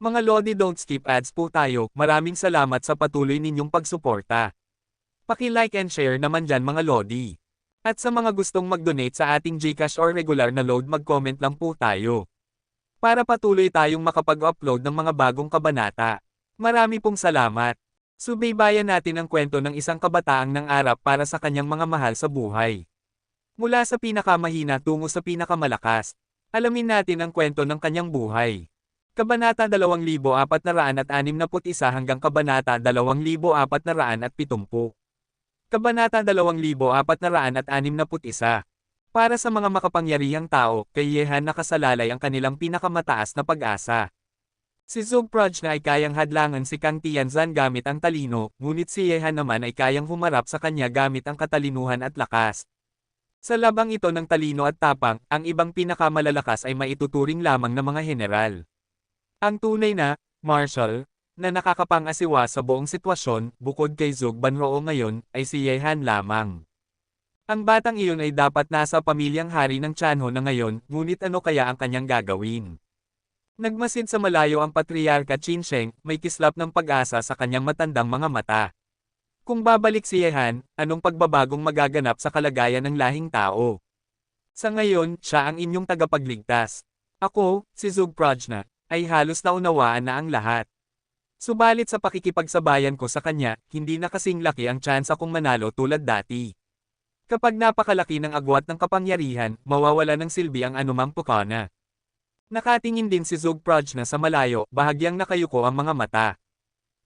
Mga Lodi, don't skip ads po tayo. Maraming salamat sa patuloy ninyong pagsuporta. Paki-like and share naman dyan mga Lodi. At sa mga gustong mag-donate sa ating GCash or regular na load, mag-comment lang po tayo. Para patuloy tayong makapag-upload ng mga bagong kabanata. Marami pong salamat. Subaybayan natin ang kwento ng isang kabataang nangarap para sa kanyang mga mahal sa buhay. Mula sa pinakamahina tungo sa pinakamalakas. Alamin natin ang kwento ng kanyang buhay. Kabanata 2461 hanggang Kabanata 2470. Kabanata 2461. Para sa mga makapangyarihang tao, kay Yehan nakasalalay ang kanilang pinakamataas na pag-asa. Si Zugproj na ay kayang hadlangan si Kang Tianzan gamit ang talino, ngunit si Yehan naman ay kayang humarap sa kanya gamit ang katalinuhan at lakas. Sa labang ito ng talino at tapang, ang ibang pinakamalalakas ay maituturing lamang na mga general. Ang tunay na marshal na nakakapang-asiwa sa buong sitwasyon, bukod kay Zhug Banroo ngayon, ay si Yehan lamang. Ang batang iyon ay dapat nasa pamilyang hari ng Tianho na ngayon, ngunit ano kaya ang kanyang gagawin? Nagmasid sa malayo ang Patriarka Qinsheng, may kislap ng pag-asa sa kanyang matandang mga mata. Kung babalik si Yehan, anong pagbabagong magaganap sa kalagayan ng lahing tao? Sa ngayon, siya ang inyong tagapagligtas. Ako, si Zugproj na, ay halos naunawaan na ang lahat. Subalit sa pakikipagsabayan ko sa kanya, hindi na kasing laki ang tsansa kong manalo tulad dati. Kapag napakalaki ng agwat ng kapangyarihan, mawawala ng silbi ang anumang pukana. Nakatingin din si Zugproj na sa malayo, bahagyang nakayuko ang mga mata.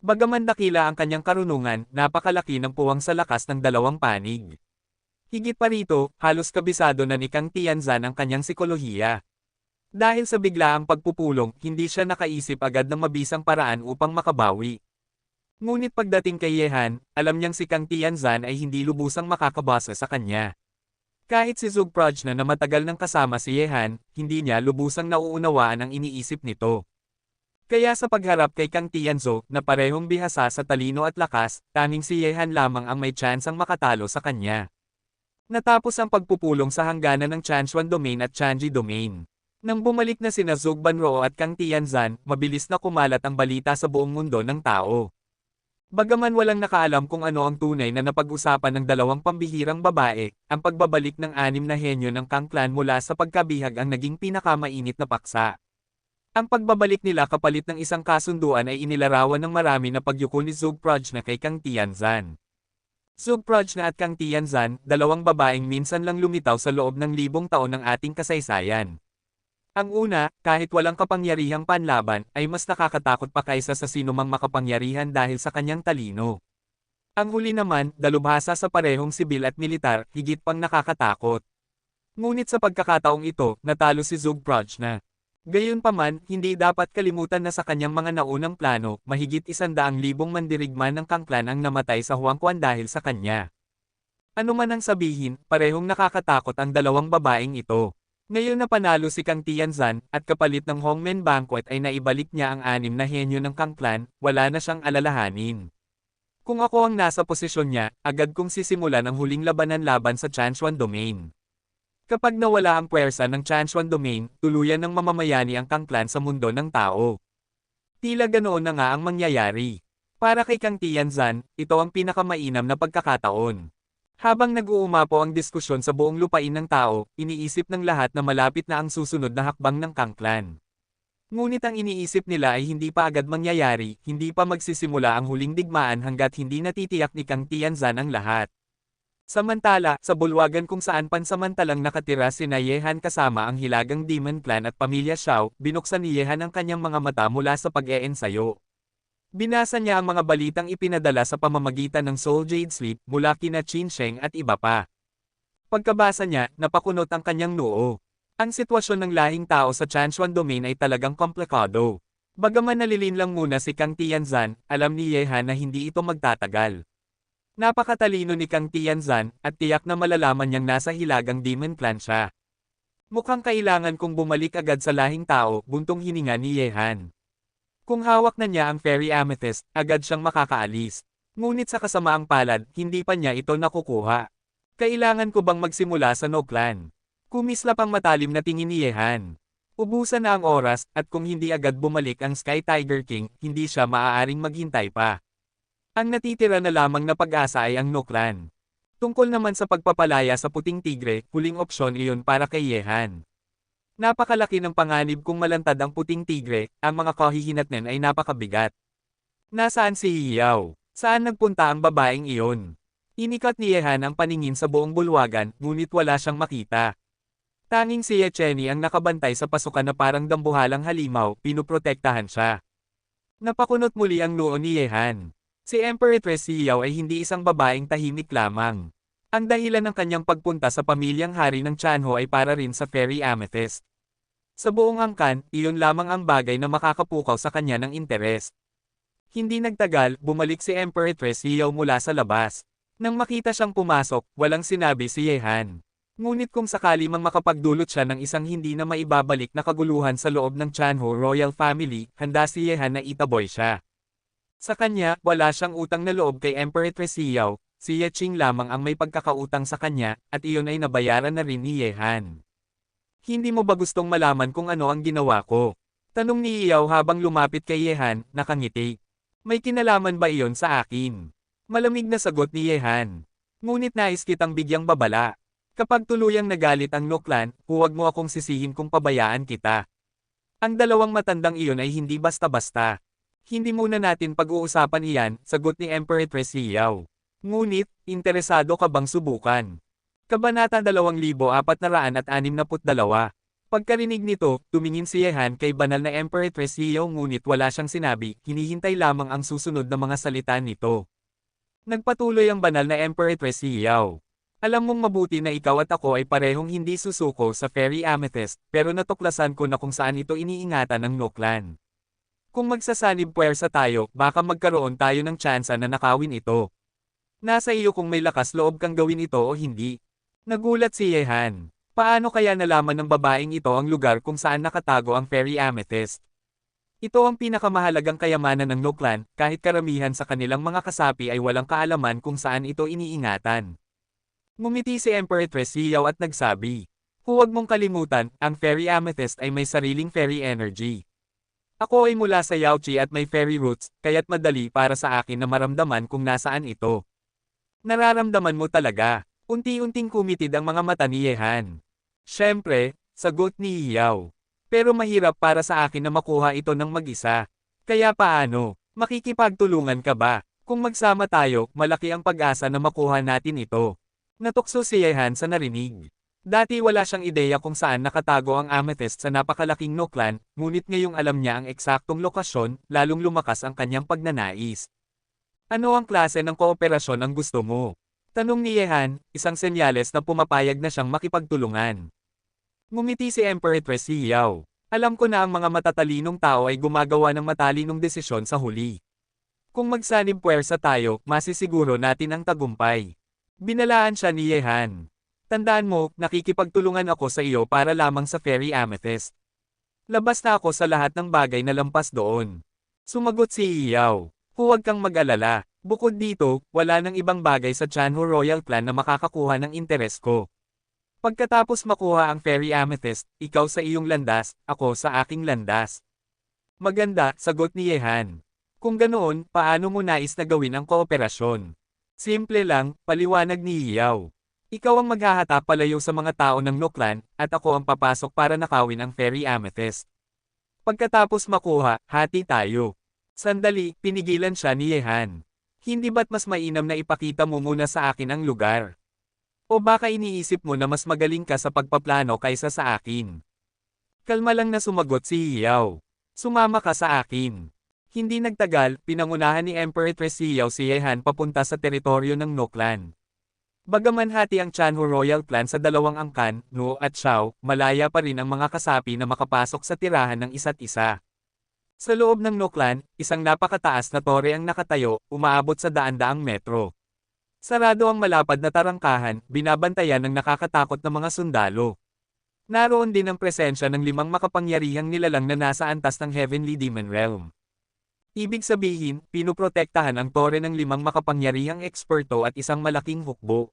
Bagaman dakila ang kanyang karunungan, napakalaki ng puwang sa lakas ng dalawang panig. Higit pa rito, halos kabisado na ni Kang Tianzan ang kanyang sikolohiya. Dahil sa biglaang pagpupulong, hindi siya nakaisip agad ng mabisang paraan upang makabawi. Ngunit pagdating kay Yehan, alam niyang si Kang Tianzan ay hindi lubusang makakabasa sa kanya. Kahit si Zugproj na matagal nang kasama si Yehan, hindi niya lubusang nauunawaan ang iniisip nito. Kaya sa pagharap kay Kang Tianzo, na parehong bihasa sa talino at lakas, tanging si Yehan lamang ang may tsansang makatalo sa kanya. Natapos ang pagpupulong sa hangganan ng Chanshuan Domain at Chanji Domain. Nang bumalik na sina Zhug Banroo at Kang Tianzan, mabilis na kumalat ang balita sa buong mundo ng tao. Bagaman walang nakaalam kung ano ang tunay na napag-usapan ng dalawang pambihirang babae, ang pagbabalik ng 6 na henyo ng Kang Clan mula sa pagkabihag ang naging pinakamainit na paksa. Ang pagbabalik nila kapalit ng isang kasunduan ay inilarawan ng marami na pagyuko ni Zugproj na kay Kang Tianzan. Zugproj na at Kang Tianzan, dalawang babaeng minsan lang lumitaw sa loob ng libong taon ng ating kasaysayan. Ang una, kahit walang kapangyarihang panlaban, ay mas nakakatakot pa kaysa sa sinumang makapangyarihan dahil sa kanyang talino. Ang huli naman, dalubhasa sa parehong sibil at militar, higit pang nakakatakot. Ngunit sa pagkakataong ito, natalo si Zugproj na. Gayunpaman, hindi dapat kalimutan na sa kanyang mga naunang plano, mahigit 100,000 mandirigma ng Kang Clan ang namatay sa Huangquan dahil sa kanya. Ano man ang sabihin, parehong nakakatakot ang dalawang babaeng ito. Ngayon na panalo si Kang Tianzan, at kapalit ng Hongmen Banquet ay naibalik niya ang 6 na henyo ng Kang Clan, wala na siyang alalahanin. Kung ako ang nasa posisyon niya, agad kong sisimulan ang huling labanan laban sa Chanshuan Domain. Kapag nawala ang puwersa ng Chanshuan Domain, tuluyan ng mamamayani ang Kang Clan sa mundo ng tao. Tila ganoon na nga ang mangyayari. Para kay Kang Tianzan, ito ang pinakamainam na pagkakataon. Habang nag-uumapo ang diskusyon sa buong lupain ng tao, iniisip ng lahat na malapit na ang susunod na hakbang ng Kang Clan. Ngunit ang iniisip nila ay hindi pa agad mangyayari, hindi pa magsisimula ang huling digmaan hanggat hindi natitiyak ni Kang Tianzan ang lahat. Samantala, sa bulwagan kung saan pansamantalang nakatira sina Yehan kasama ang hilagang Demon Clan at pamilya Xiao, binuksan ni Yehan ang kanyang mga mata mula sa pag-eensayo. Binasa niya ang mga balitang ipinadala sa pamamagitan ng Soul Jade Sleep mula kina Qinsheng at iba pa. Pagkabasa niya, napakunot ang kanyang noo. Ang sitwasyon ng lahing tao sa Chanshuan Domain ay talagang komplikado. Bagaman nalilinlang muna si Kang Tianzan, alam ni Yehan na hindi ito magtatagal. Napakatalino ni Kang Tianzan, at tiyak na malalaman niyang nasa hilagang Demon Clan siya. Mukhang kailangan kong bumalik agad sa lahing tao, buntong hininga ni Yehan. Kung hawak na niya ang Fairy Amethyst, agad siyang makakaalis. Ngunit sa kasamaang palad, hindi pa niya ito nakukuha. Kailangan ko bang magsimula sa No Clan? Kumislap ang matalim na tingin ni Yehan. Ubusan na ang oras, at kung hindi agad bumalik ang Sky Tiger King, hindi siya maaaring maghintay pa. Ang natitira na lamang na pag-asa ay ang Noklan. Tungkol naman sa pagpapalaya sa Puting Tigre, huling opsyon iyon para kay Yehan. Napakalaki ng panganib kung malantad ang Puting Tigre, ang mga kahihinatnan ay napakabigat. Nasaan si Hiyaw? Saan nagpunta ang babaeng iyon? Inikat ni Yehan ang paningin sa buong bulwagan, ngunit wala siyang makita. Tanging si Yecheni ang nakabantay sa pasukan na parang dambuhalang halimaw, pinuprotektahan siya. Napakunot muli ang noo ni Yehan. Si Empress Hiyaw ay hindi isang babaeng tahimik lamang. Ang dahilan ng kanyang pagpunta sa pamilyang hari ng Chanho ay para rin sa Fairy Amethyst. Sa buong angkan, iyon lamang ang bagay na makakapukaw sa kanya ng interes. Hindi nagtagal, bumalik si Empress Hiyaw mula sa labas. Nang makita siyang pumasok, walang sinabi si Yehan. Ngunit kung sakali mang makapagdulot siya ng isang hindi na maibabalik na kaguluhan sa loob ng Chanho royal family, handa si Yehan na itaboy siya. Sa kanya, wala siyang utang na loob kay Empress Hiyaw, si Yeching lamang ang may pagkakautang sa kanya, at iyon ay nabayaran na rin ni Yehan. Hindi mo ba gustong malaman kung ano ang ginawa ko? Tanong ni Hiyaw habang lumapit kay Yehan, nakangiti. May kinalaman ba iyon sa akin? Malamig na sagot ni Yehan. Ngunit nais kitang bigyang babala. Kapag tuluyang nagalit ang Noklan, huwag mo akong sisihin kung pabayaan kita. Ang dalawang matandang iyon ay hindi basta-basta. Hindi muna natin pag-uusapan iyan, sagot ni Empress Hiyaw. Ngunit, interesado ka bang subukan? Kabanata 2462. Pagkarinig nito, tumingin si Yehan kay banal na Empress Hiyaw ngunit wala siyang sinabi, hinihintay lamang ang susunod na mga salita nito. Nagpatuloy ang banal na Empress Hiyaw. Alam mong mabuti na ikaw at ako ay parehong hindi susuko sa Fairy Amethyst, pero natuklasan ko na kung saan ito iniingatan ng Noklan. Kung magsasanib puwersa tayo, baka magkaroon tayo ng tsansa na nakawin ito. Nasa iyo kung may lakas loob kang gawin ito o hindi. Nagulat si Yehan. Paano kaya nalaman ng babaeng ito ang lugar kung saan nakatago ang Fairy Amethyst? Ito ang pinakamahalagang kayamanan ng Noklan, kahit karamihan sa kanilang mga kasapi ay walang kaalaman kung saan ito iniingatan. Ngumiti si Empress Hiyaw at nagsabi, huwag mong kalimutan, ang Fairy Amethyst ay may sariling fairy energy. Ako ay mula sa Yaochi at may fairy roots, kaya't madali para sa akin na maramdaman kung nasaan ito. Nararamdaman mo talaga. Unti-unting kumitid ang mga mata ni Yehan. Siyempre, sagot ni Hiyaw. Pero mahirap para sa akin na makuha ito ng mag-isa. Kaya paano? Makikipagtulungan ka ba? Kung magsama tayo, malaki ang pag-asa na makuha natin ito. Natukso si Yehan sa narinig. Dati wala siyang ideya kung saan nakatago ang amethyst sa napakalaking Noklan, ngunit ngayong alam niya ang eksaktong lokasyon, lalong lumakas ang kanyang pagnanais. Ano ang klase ng kooperasyon ang gusto mo? Tanong ni Yehan, isang senyales na pumapayag na siyang makipagtulungan. Ngumiti si Empress Hiyaw. Alam ko na ang mga matatalinong tao ay gumagawa ng matalinong desisyon sa huli. Kung magsanib puwersa tayo, masisiguro natin ang tagumpay. Binalaan siya ni Yehan. Tandaan mo, nakikipagtulungan ako sa iyo para lamang sa Fairy Amethyst. Labas na ako sa lahat ng bagay na lampas doon. Sumagot si Hiyaw. Huwag kang mag-alala. Bukod dito, wala nang ibang bagay sa Chanho Royal Clan na makakakuha ng interes ko. Pagkatapos makuha ang Fairy Amethyst, ikaw sa iyong landas, ako sa aking landas. Maganda, sagot ni Yehan. Kung ganoon, paano mo nais na gawin ang kooperasyon? Simple lang, paliwanag ni Hiyaw. Ikaw ang maghahata palayo sa mga tao ng Noklan, at ako ang papasok para nakawin ang Fairy Amethyst. Pagkatapos makuha, hati tayo. Sandali, pinigilan siya ni Yehan. Hindi ba't mas mainam na ipakita mo muna sa akin ang lugar? O baka iniisip mo na mas magaling ka sa pagpaplano kaysa sa akin? Kalma lang na sumagot si Hiyaw. Sumama ka sa akin. Hindi nagtagal, pinangunahan ni Empress Hiyaw si Yehan papunta sa teritoryo ng Noklan. Bagaman hati ang Chanho Royal Clan sa dalawang angkan, No at Xiao, malaya pa rin ang mga kasapi na makapasok sa tirahan ng isa't isa. Sa loob ng Noklan, isang napakataas na tore ang nakatayo, umaabot sa daan-daang metro. Sarado ang malapad na tarangkahan, binabantayan ng nakakatakot na mga sundalo. Naroon din ang presensya ng 5 makapangyarihang nilalang na nasa antas ng Heavenly Demon Realm. Ibig sabihin, pinuprotektahan ang tore ng 5 makapangyarihang eksperto at isang malaking hukbo.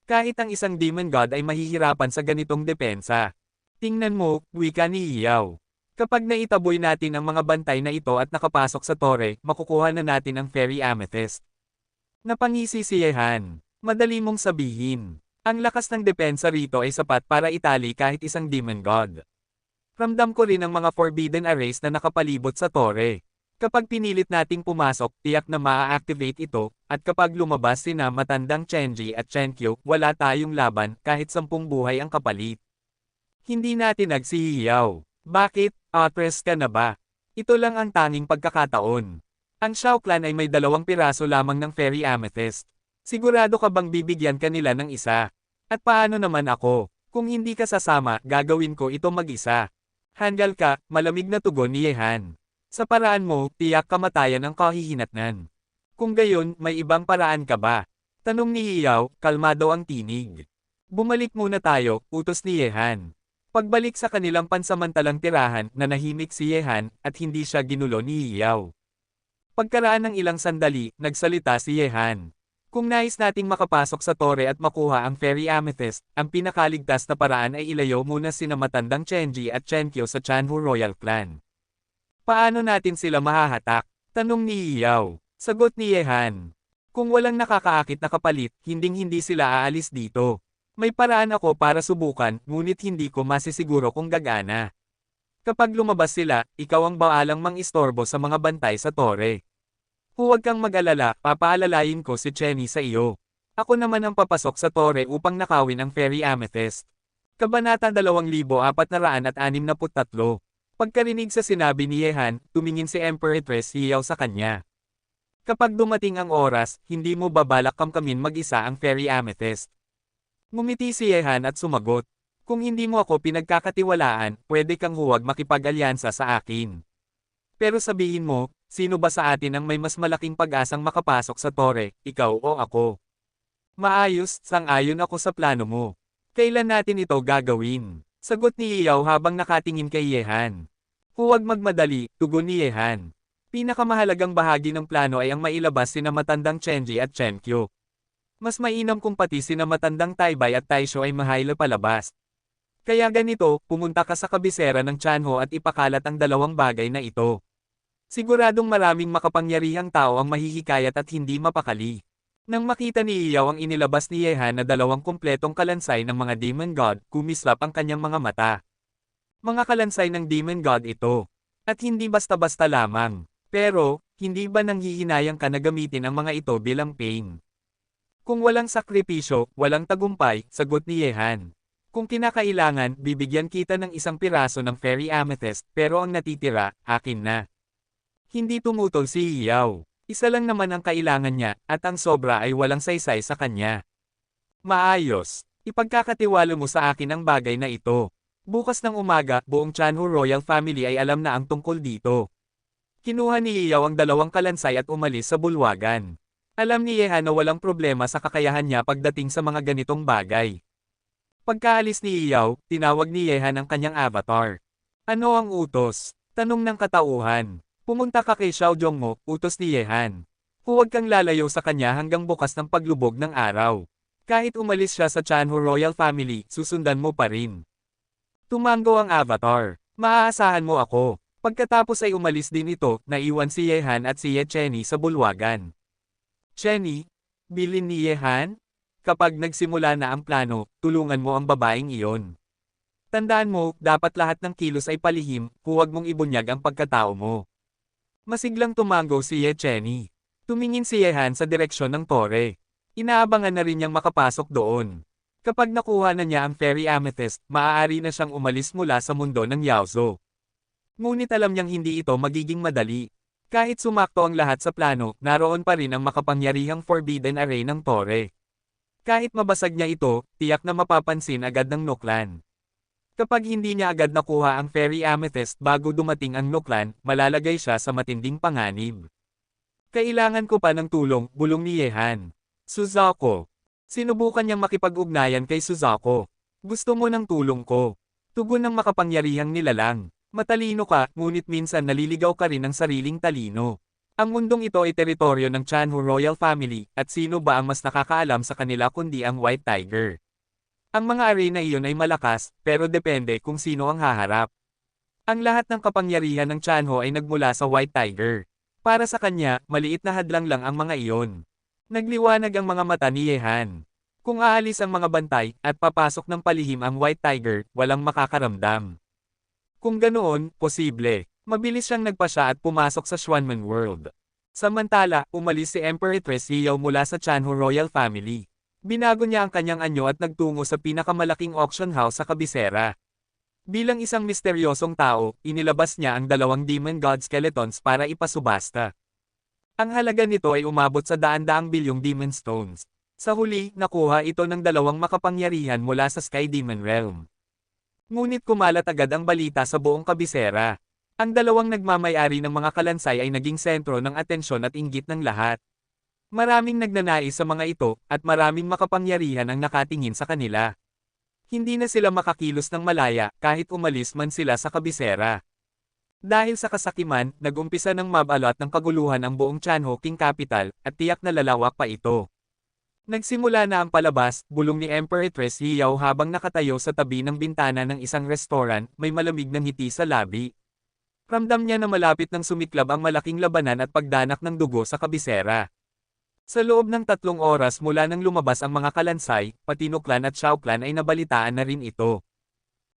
Kahit ang isang demon god ay mahihirapan sa ganitong depensa. Tingnan mo, wika ni Yao. Kapag naitaboy natin ang mga bantay na ito at nakapasok sa tore, makukuha na natin ang Fairy Amethyst. Napangisi si Yehan. Madali mong sabihin. Ang lakas ng depensa rito ay sapat para itali kahit isang Demon God. Ramdam ko rin ang mga Forbidden Arrays na nakapalibot sa tore. Kapag pinilit nating pumasok, tiyak na maa-activate ito, at kapag lumabas sina matandang Chenji at Chenkyo, wala tayong laban kahit 10 buhay ang kapalit. Hindi natin nagsihiyaw. Bakit, Atras ka na ba? Ito lang ang tanging pagkakataon. Ang Shao Clan ay may 2 piraso lamang ng Fairy Amethyst. Sigurado ka bang bibigyan ka nila ng isa? At paano naman ako? Kung hindi ka sasama, gagawin ko ito mag-isa. Handgal ka, malamig na tugon ni Yehan. Sa paraan mo, tiyak kamatayan ang kahihinatnan. Kung gayon, may ibang paraan ka ba? Tanong ni Hiyaw, kalmado ang tinig. Bumalik muna tayo, utos ni Yehan. Pagbalik sa kanilang pansamantalang tirahan, nanahimik si Yehan, at hindi siya ginulo ni Hiyaw. Pagkaraan ng ilang sandali, nagsalita si Yehan. Kung nais nating makapasok sa tore at makuha ang Fairy Amethyst, ang pinakaligtas na paraan ay ilayo muna sina matandang Chenji at Chenkyo sa Chanhu Royal Clan. Paano natin sila mahahatak? Tanong ni Hiyaw. Sagot ni Yehan. Kung walang nakakaakit na kapalit, hinding-hindi sila aalis dito. May paraan ako para subukan, ngunit hindi ko masisiguro kung gagana. Kapag lumabas sila, ikaw ang baalang mang-istorbo sa mga bantay sa tore. Huwag kang mag-alala, papaalalayin ko si Chenny sa iyo. Ako naman ang papasok sa tore upang nakawin ang Fairy Amethyst. Kabanata 2463. Pagkarinig sa sinabi ni Yehan, tumingin si Empress Hiyaw sa kanya. Kapag dumating ang oras, hindi mo babalak kamkamin mag-isa ang Fairy Amethyst. Ngumiti si Yehan at sumagot. Kung hindi mo ako pinagkakatiwalaan, pwede kang huwag makipag-alyansa sa akin. Pero sabihin mo, sino ba sa atin ang may mas malaking pag-asang makapasok sa tore, ikaw o ako? Maayos, sang-ayon ako sa plano mo. Kailan natin ito gagawin? Sagot ni Hiyaw habang nakatingin kay Yehan. Huwag magmadali, tugon ni Yehan. Pinakamahalagang bahagi ng plano ay ang mailabas sina matandang Chenji at Chenkyo. Mas mainam kung pati sina matandang Taibay at Taisho ay mahayla palabas. Kaya ganito, pumunta ka sa kabisera ng Chanho at ipakalat ang 2 bagay na ito. Siguradong maraming makapangyarihang tao ang mahihikayat at hindi mapakali. Nang makita ni Hiyaw ang inilabas ni Yehan na 2 kumpletong kalansay ng mga Demon God, kumislap ang kanyang mga mata. Mga kalansay ng Demon God ito. At hindi basta-basta lamang. Pero, hindi ba nanghihinayang ka na gamitin ang mga ito bilang pain? Kung walang sakripisyo, walang tagumpay, sagot ni Yehan. Kung kinakailangan, bibigyan kita ng 1 piraso ng Fairy Amethyst, pero ang natitira, akin na. Hindi tumutol si Hiyaw. Isa lang naman ang kailangan niya, at ang sobra ay walang saysay sa kanya. Maayos. Ipagkakatiwala mo sa akin ang bagay na ito. Bukas ng umaga, buong Chanhu Royal Family ay alam na ang tungkol dito. Kinuha ni Hiyaw ang 2 kalansay at umalis sa bulwagan. Alam ni Yehan na walang problema sa kakayahan niya pagdating sa mga ganitong bagay. Pagkaalis ni Hiyaw, tinawag ni Yehan ang kanyang avatar. Ano ang utos? Tanong ng katauhan. Pumunta ka kay Xiao Zhongmo, utos ni Yehan. Huwag kang lalayo sa kanya hanggang bukas ng paglubog ng araw. Kahit umalis siya sa Chanhu Royal Family, susundan mo pa rin. Tumango ang avatar. Maaasahan mo ako. Pagkatapos ay umalis din ito, naiwan si Yehan at si Ye Chenny sa bulwagan. Chenny, bilin ni Yehan? Kapag nagsimula na ang plano, tulungan mo ang babaeng iyon. Tandaan mo, dapat lahat ng kilos ay palihim, huwag mong ibunyag ang pagkatao mo. Masiglang tumango si Ye Chenny. Tumingin si Yehan sa direksyon ng tore. Inaabangan na rin niyang makapasok doon. Kapag nakuha na niya ang Fairy Amethyst, maaari na siyang umalis mula sa mundo ng Yaozo. Ngunit alam niyang hindi ito magiging madali. Kahit sumakto ang lahat sa plano, naroon pa rin ang makapangyarihang Forbidden Array ng tore. Kahit mabasag niya ito, tiyak na mapapansin agad ng Nuklan. Kapag hindi niya agad nakuha ang Fairy Amethyst bago dumating ang Nuklan, malalagay siya sa matinding panganib. Kailangan ko pa ng tulong, bulong ni Yehan. Suzuko. Sinubukan niyang makipag-ugnayan kay Suzuko. Gusto mo ng tulong ko. Tugon ng makapangyarihang nilalang. Matalino ka, ngunit minsan naliligaw ka rin ng sariling talino. Ang mundong ito ay teritoryo ng Chanhu Royal Family, at sino ba ang mas nakakaalam sa kanila kundi ang White Tiger? Ang mga arena iyon ay malakas, pero depende kung sino ang haharap. Ang lahat ng kapangyarihan ng Chanho ay nagmula sa White Tiger. Para sa kanya, maliit na hadlang lang ang mga iyon. Nagliwanag ang mga mata ni Yehan. Kung aalis ang mga bantay, at papasok ng palihim ang White Tiger, walang makakaramdam. Kung ganoon, posible. Mabilis siyang nagpasya at pumasok sa Xuanman World. Samantala, umalis si Emperoress Yao mula sa Chanho Royal Family. Binago niya ang kanyang anyo at nagtungo sa pinakamalaking auction house sa kabisera. Bilang isang misteryosong tao, inilabas niya ang 2 Demon God Skeletons para ipasubasta. Ang halaga nito ay umabot sa daan-daang bilyong Demon Stones. Sa huli, nakuha ito ng 2 makapangyarihan mula sa Sky Demon Realm. Ngunit kumalat agad ang balita sa buong kabisera. Ang 2 nagmamay-ari ng mga kalansay ay naging sentro ng atensyon at inggit ng lahat. Maraming nagnanais sa mga ito, at maraming makapangyarihan ang nakatingin sa kanila. Hindi na sila makakilos ng malaya, kahit umalis man sila sa kabisera. Dahil sa kasakiman, nag-umpisa ng mabalot ng kaguluhan ang buong Chanho King Capital, at tiyak na lalawak pa ito. Nagsimula na ang palabas, bulong ni Emperoress Yao habang nakatayo sa tabi ng bintana ng isang restaurant, may malamig ng ngiti sa labi. Ramdam niya na malapit nang sumiklab ang malaking labanan at pagdanak ng dugo sa kabisera. Sa loob ng 3 oras mula nang lumabas ang mga kalansay, pati Nuklan at Xiaoclan ay nabalitaan na rin ito.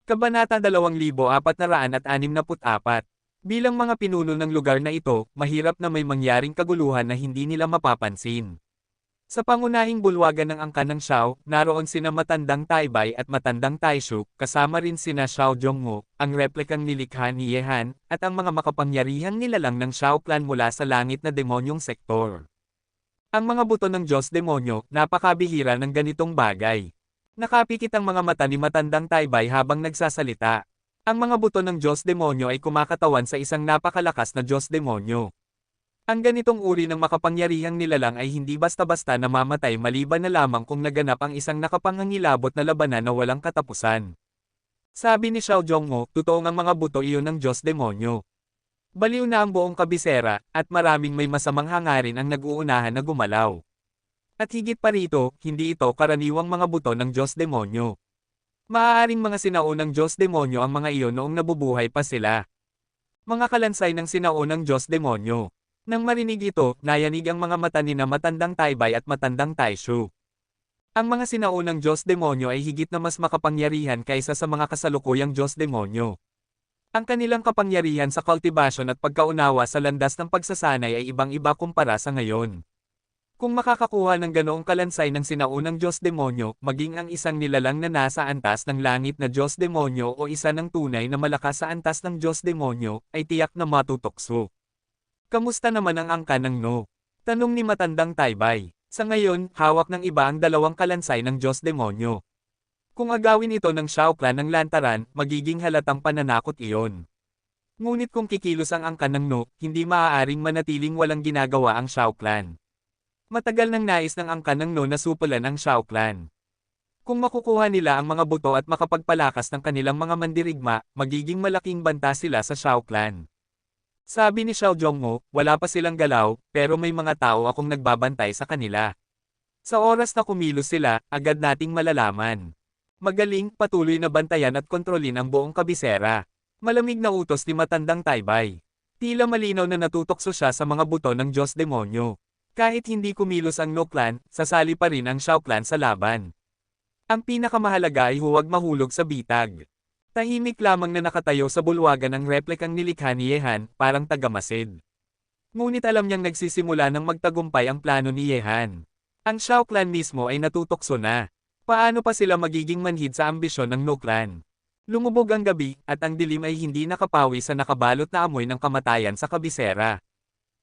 Kabanata 2464. Bilang mga pinuno ng lugar na ito, mahirap na may mangyaring kaguluhan na hindi nila mapapansin. Sa pangunahing bulwagan ng angkan ng Xiao, naroon sina Matandang Taibay at Matandang Taishu, kasama rin sina Xiao Zhongmo, ang replikang nilikha ni Yehan, at ang mga makapangyarihang nilalang ng Xiaoclan mula sa langit na demonyong sektor. Ang mga buto ng Diyos-demonyo, napakabihira ng ganitong bagay. Nakapikit ang mga mata ni Matandang Taibay habang nagsasalita. Ang mga buto ng Diyos-demonyo ay kumakatawan sa isang napakalakas na Diyos-demonyo. Ang ganitong uri ng makapangyarihang nilalang ay hindi basta-basta namamatay maliban na lamang kung naganap ang isang nakapangangilabot na labanan na walang katapusan. Sabi ni Xiao Zhongmo, totoong ang mga buto iyon ng Diyos-demonyo. Baliw na ang buong kabisera, at maraming may masamang hangarin ang nag-uunahan na gumalaw. At higit pa rito, hindi ito karaniwang mga buto ng Diyos-demonyo. Maaaring mga sinaunang Diyos-demonyo ang mga iyon noong nabubuhay pa sila. Mga kalansay ng sinaunang Diyos-demonyo. Nang marinig ito, nayanig ang mga mata ni na Matandang Taibay at Matandang Taishu. Ang mga sinaunang Diyos-demonyo ay higit na mas makapangyarihan kaysa sa mga kasalukuyang Diyos-demonyo. Ang kanilang kapangyarihan sa kultibasyon at pagkaunawa sa landas ng pagsasanay ay ibang-iba kumpara sa ngayon. Kung makakakuha ng ganoong kalansay ng sinaunang Diyos-demonyo, maging ang isang nilalang na nasa antas ng langit na Diyos-demonyo o isa ng tunay na malakas sa antas ng Diyos-demonyo, ay tiyak na matutokso. Kamusta naman ang angka ng No? Tanong ni Matandang Taibay. Sa ngayon, hawak ng iba ang 2 kalansay ng Diyos-demonyo. Kung agawin ito ng Xiaoclan ng lantaran, magiging halatang pananakot iyon. Ngunit kung kikilos ang angkan ng No, hindi maaaring manatiling walang ginagawa ang Xiaoclan. Matagal nang nais ng angkan ng No na supulan ang Xiaoclan. Kung makukuha nila ang mga buto at makapagpalakas ng kanilang mga mandirigma, magiging malaking banta sila sa Xiaoclan. Sabi ni Xiao Zhongmo, wala pa silang galaw, pero may mga tao akong nagbabantay sa kanila. Sa oras na kumilos sila, agad nating malalaman. Magaling, patuloy na bantayan at kontrolin ang buong kabisera. Malamig na utos ni Matandang Taibay. Tila malinaw na natutokso siya sa mga buto ng Diyos-demonyo. Kahit hindi kumilos ang No Clan, sasali pa rin ang Xiao Clan sa laban. Ang pinakamahalaga ay huwag mahulog sa bitag. Tahimik lamang na nakatayo sa bulwagan ang replikang nilikha ni Yehan, parang tagamasid. Ngunit alam niyang nagsisimula ng magtagumpay ang plano ni Yehan. Ang Xiao Clan mismo ay natutokso na. Paano pa sila magiging manhid sa ambisyon ng No Clan? Lumubog ang gabi, at ang dilim ay hindi nakapawi sa nakabalot na amoy ng kamatayan sa kabisera.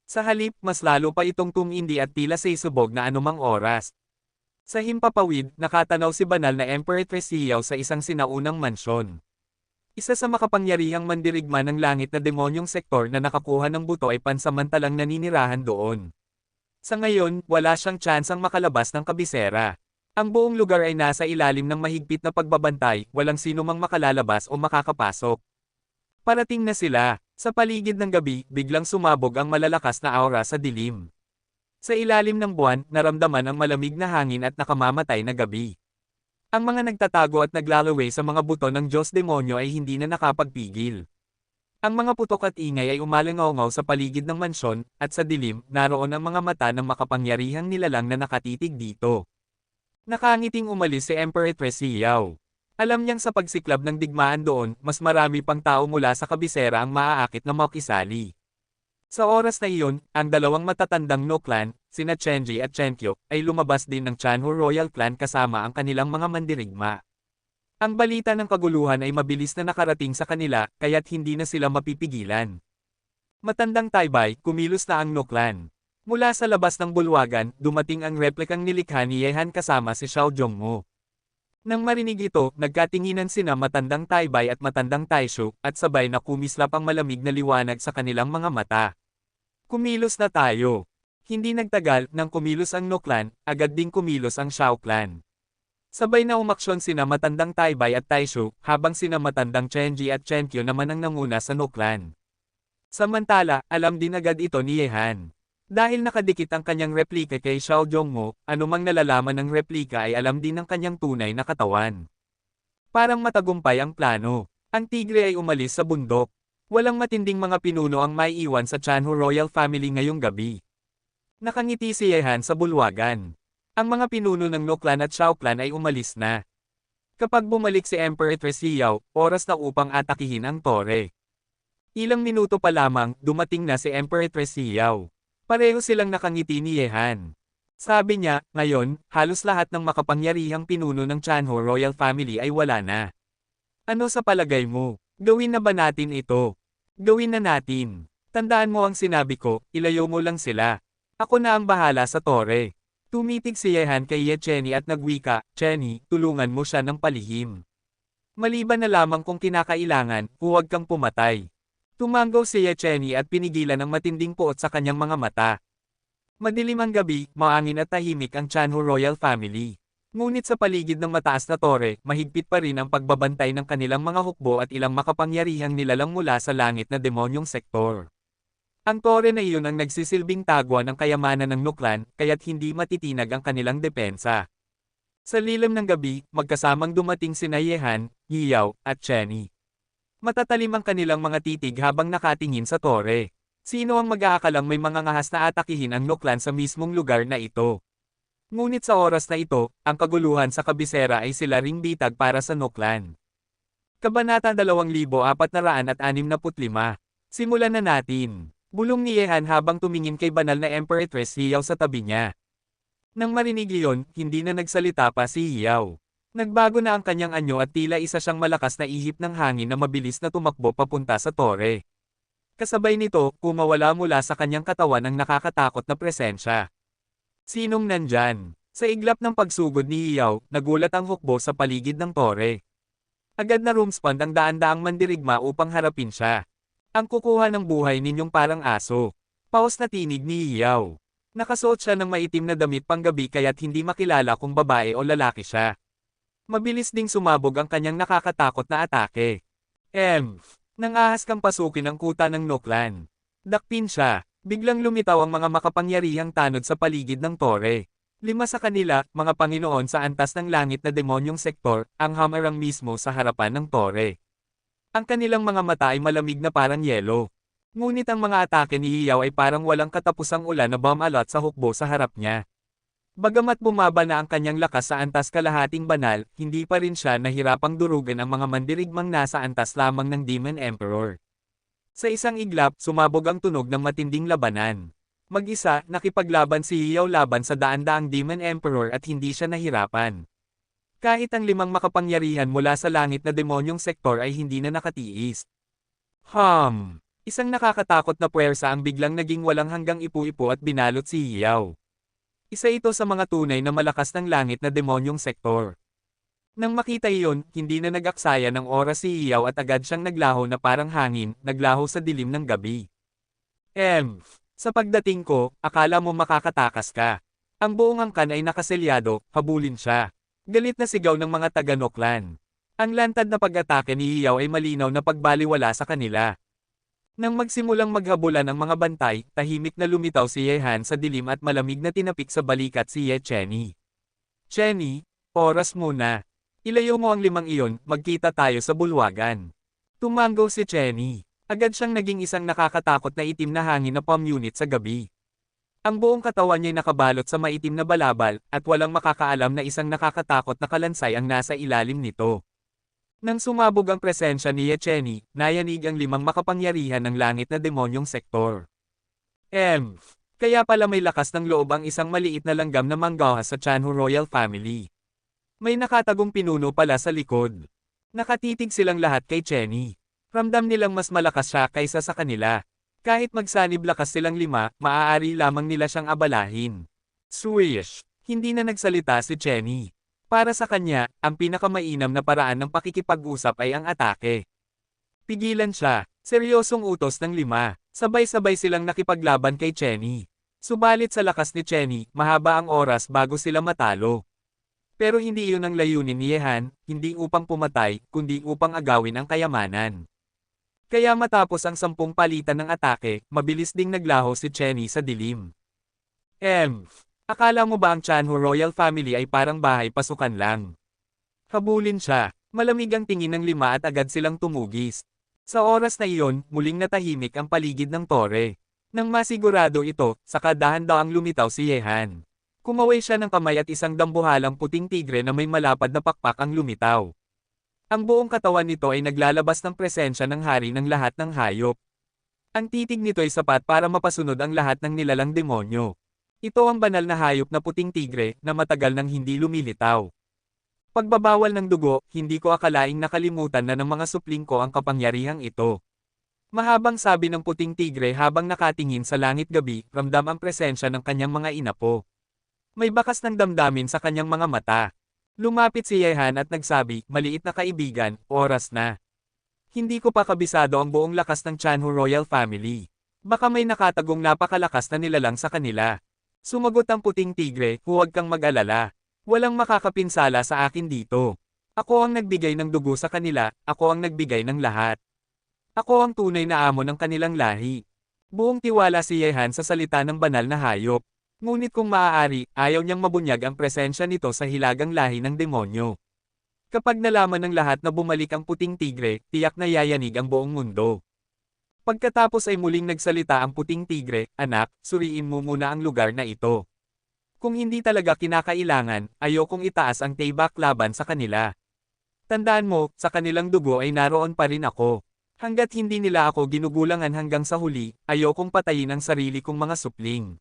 Sa halip, mas lalo pa itong tumindi at tila sisubog na anumang oras. Sa himpapawid, nakatanaw si banal na Emperoress Yao sa isang sinaunang mansyon. Isa sa makapangyarihang mandirigma ng langit na demonyong sektor na nakakuha ng buto ay pansamantalang naninirahan doon. Sa ngayon, wala siyang tsansang makalabas ng kabisera. Ang buong lugar ay nasa ilalim ng mahigpit na pagbabantay, walang sino mang makalalabas o makakapasok. Parating na sila. Sa paligid ng gabi, biglang sumabog ang malalakas na aura sa dilim. Sa ilalim ng buwan, naramdaman ang malamig na hangin at nakamamatay na gabi. Ang mga nagtatago at naglalaway sa mga buto ng Diyos Demonyo ay hindi na nakapagpigil. Ang mga putok at ingay ay umalingaw sa paligid ng mansyon, at sa dilim, naroon ang mga mata ng makapangyarihang nilalang na nakatitig dito. Nakangiting umalis si Emperor Xiao. Alam niyang sa pagsiklab ng digmaan doon, mas marami pang tao mula sa kabisera ang maaakit na makisali. Sa oras na iyon, ang dalawang matatandang No clan, sina Chenji at Chenkyo, ay lumabas din ng Chanhu Royal Clan kasama ang kanilang mga mandirigma. Ang balita ng kaguluhan ay mabilis na nakarating sa kanila, kaya't hindi na sila mapipigilan. Matandang Taibay, kumilos na ang No clan. Mula sa labas ng bulwagan, dumating ang replikang nilikha ni Yehan kasama si Xiao Zhongmo. Nang marinig ito, nagkatinginan sina matandang Taibay at matandang Taishu, at sabay na kumislap ang malamig na liwanag sa kanilang mga mata. Kumilos na tayo. Hindi nagtagal, nang kumilos ang No clan, agad ding kumilos ang Xiao clan. Sabay na umaksyon sina matandang Taibay at Taishu, habang sina matandang Chenji at Chenkyo naman ang nanguna sa No clan. Samantala, alam din agad ito ni Yehan. Dahil nakadikit ang kanyang replika kay Xiao Zhongmo, anumang nalalaman ng replika ay alam din ng kanyang tunay na katawan. Parang matagumpay ang plano. Ang tigre ay umalis sa bundok. Walang matinding mga pinuno ang maiiwan sa Chanhu Royal Family ngayong gabi. Nakangiti si Yehan sa bulwagan. Ang mga pinuno ng No clan at Xiao clan ay umalis na. Kapag bumalik si Emperor Xiao, oras na upang atakihin ang tore. Ilang minuto pa lamang, dumating na si Emperor Xiao. Pareho silang nakangiti ni Yehan. Sabi niya, ngayon, halos lahat ng makapangyarihang pinuno ng Chanhu Royal Family ay wala na. Ano sa palagay mo? Gawin na ba natin ito? Gawin na natin. Tandaan mo ang sinabi ko, ilayo mo lang sila. Ako na ang bahala sa tore. Tumitig si Yehan kay Ye Chenny at nagwika, Chenny, tulungan mo siya ng palihim. Maliban na lamang kung kinakailangan, huwag kang pumatay. Tumanggaw si Ye Chenny at pinigilan ang matinding puot sa kanyang mga mata. Madilim ang gabi, maangin at tahimik ang Chanhu Royal Family. Ngunit sa paligid ng mataas na tore, mahigpit pa rin ang pagbabantay ng kanilang mga hukbo at ilang makapangyarihang nilalang mula sa langit na demonyong sektor. Ang tore na iyon ang nagsisilbing tagwa ng kayamanan ng No clan, kaya't hindi matitinag ang kanilang depensa. Sa lilim ng gabi, magkasamang dumating sina Yehan, Yao, at Chenny. Matatalim ang kanilang mga titig habang nakatingin sa tore. Sino ang mag-aakalang may mga ngahas na atakihin ang No clan sa mismong lugar na ito? Ngunit sa oras na ito, ang kaguluhan sa kabisera ay sila ring bitag para sa No clan. Kabanata 2465. Simulan na natin. Bulong ni Yehan habang tumingin kay banal na Emperor Xiao sa tabi niya. Nang marinig iyon, hindi na nagsalita pa si Yao. Nagbago na ang kanyang anyo at tila isa siyang malakas na ihip ng hangin na mabilis na tumakbo papunta sa tore. Kasabay nito, kumawala mula sa kanyang katawan ang nakakatakot na presensya. Sinong nandyan? Sa iglap ng pagsugod ni Yao, nagulat ang hukbo sa paligid ng tore. Agad na rumspond ang daan-daang mandirigma upang harapin siya. Ang kukuha ng buhay ninyong parang aso. Paus na tinig ni Yao. Nakasuot siya ng maitim na damit panggabi kaya't hindi makilala kung babae o lalaki siya. Mabilis ding sumabog ang kanyang nakakatakot na atake. Nangahas kang pasukin ang kuta ng No clan. Dakpin siya. Biglang lumitaw ang mga makapangyarihang tanod sa paligid ng tore. 5 sa kanila, mga Panginoon sa antas ng langit na demonyong sektor, ang hamarang mismo sa harapan ng tore. Ang kanilang mga mata ay malamig na parang yelo. Ngunit ang mga atake ni Yao ay parang walang katapusang ulan na bomb alot sa hukbo sa harap niya. Bagamat bumaba na ang kanyang lakas sa antas kalahating banal, hindi pa rin siya nahirapang durugan ang mga mandirigmang nasa antas lamang ng Demon Emperor. Sa isang iglap, sumabog ang tunog ng matinding labanan. Mag-isa, nakipaglaban si Yao laban sa daan-daang Demon Emperor at hindi siya nahirapan. Kahit ang 5 makapangyarihan mula sa langit na demonyong sektor ay hindi na nakatiis. Isang nakakatakot na puwersa ang biglang naging walang hanggang ipu-ipo at binalot si Yao. Isa ito sa mga tunay na malakas ng langit na demonyong sektor. Nang makita iyon, hindi na nag-aksaya ng oras si Yao at agad siyang naglaho na parang hangin, naglaho sa dilim ng gabi. Sa pagdating ko, akala mo makakatakas ka. Ang buong angkan ay nakaselyado, habulin siya. Galit na sigaw ng mga taga-No clan. Ang lantad na pag-atake ni Yao ay malinaw na pagbaliwala sa kanila. Nang magsimulang maghabulan ang mga bantay, tahimik na lumitaw si Yehan sa dilim at malamig na tinapik sa balikat si Ye Chenny. Chenny, oras muna. Ilayo mo ang limang iyon, magkita tayo sa bulwagan. Tumango si Chenny. Agad siyang naging isang nakakatakot na itim na hangin na palm unit sa gabi. Ang buong katawan niya'y nakabalot sa maitim na balabal, at walang makakaalam na isang nakakatakot na kalansay ang nasa ilalim nito. Nang sumabog ang presensya ni Chenny, nayanig ang limang makapangyarihan ng langit na demonyong sektor. Kaya pala may lakas ng loob ang isang maliit na langgam na manggahas sa Chanhu Royal Family. May nakatagong pinuno pala sa likod. Nakatitig silang lahat kay Chenny. Ramdam nilang mas malakas siya kaysa sa kanila. Kahit magsanib lakas silang lima, maaari lamang nila siyang abalahin. Swish! Hindi na nagsalita si Chenny. Para sa kanya, ang pinakamainam na paraan ng pakikipag-usap ay ang atake. Pigilan siya. Seryosong utos ng lima. Sabay-sabay silang nakipaglaban kay Chenny. Subalit sa lakas ni Chenny, mahaba ang oras bago sila matalo. Pero hindi iyon ang layunin ni Yehan, hindi upang pumatay, kundi upang agawin ang kayamanan. Kaya matapos ang 10 palitan ng atake, mabilis ding naglaho si Chenny sa dilim. Akala mo ba ang Chanhu Royal Family ay parang bahay pasukan lang? Habulin siya. Malamig ang tingin ng lima at agad silang tumugis. Sa oras na iyon, muling natahimik ang paligid ng tore. Nang masigurado ito, saka dahan-dahang lumitaw si Yehan. Kumaway siya ng kamay at isang dambuhalang puting tigre na may malapad na pakpak ang lumitaw. Ang buong katawan nito ay naglalabas ng presensya ng hari ng lahat ng hayop. Ang titig nito ay sapat para mapasunod ang lahat ng nilalang demonyo. Ito ang banal na hayop na puting tigre na matagal nang hindi lumilitaw. Pagbabawal ng dugo, hindi ko akalaing nakalimutan na ng mga supling ko ang kapangyarihang ito. Mahabang sabi ng puting tigre habang nakatingin sa langit gabi, ramdam ang presensya ng kanyang mga inapo. May bakas ng damdamin sa kanyang mga mata. Lumapit si Yehan at nagsabi, maliit na kaibigan, oras na. Hindi ko pa kabisado ang buong lakas ng Chanhu Royal Family. Baka may nakatagong napakalakas na nilalang sa kanila. Sumagot ang puting tigre, huwag kang mag-alala. Walang makakapinsala sa akin dito. Ako ang nagbigay ng dugo sa kanila, ako ang nagbigay ng lahat. Ako ang tunay na amo ng kanilang lahi. Buong tiwala si Yehan sa salita ng banal na hayop. Ngunit kung maaari, ayaw niyang mabunyag ang presensya nito sa hilagang lahi ng demonyo. Kapag nalaman ng lahat na bumalik ang puting tigre, tiyak na yayanig ang buong mundo. Pagkatapos ay muling nagsalita ang puting tigre, anak, suriin mo muna ang lugar na ito. Kung hindi talaga kinakailangan, ayokong itaas ang taybak laban sa kanila. Tandaan mo, sa kanilang dugo ay naroon pa rin ako. Hanggat hindi nila ako ginugulangan hanggang sa huli, ayokong patayin ang sarili kong mga supling.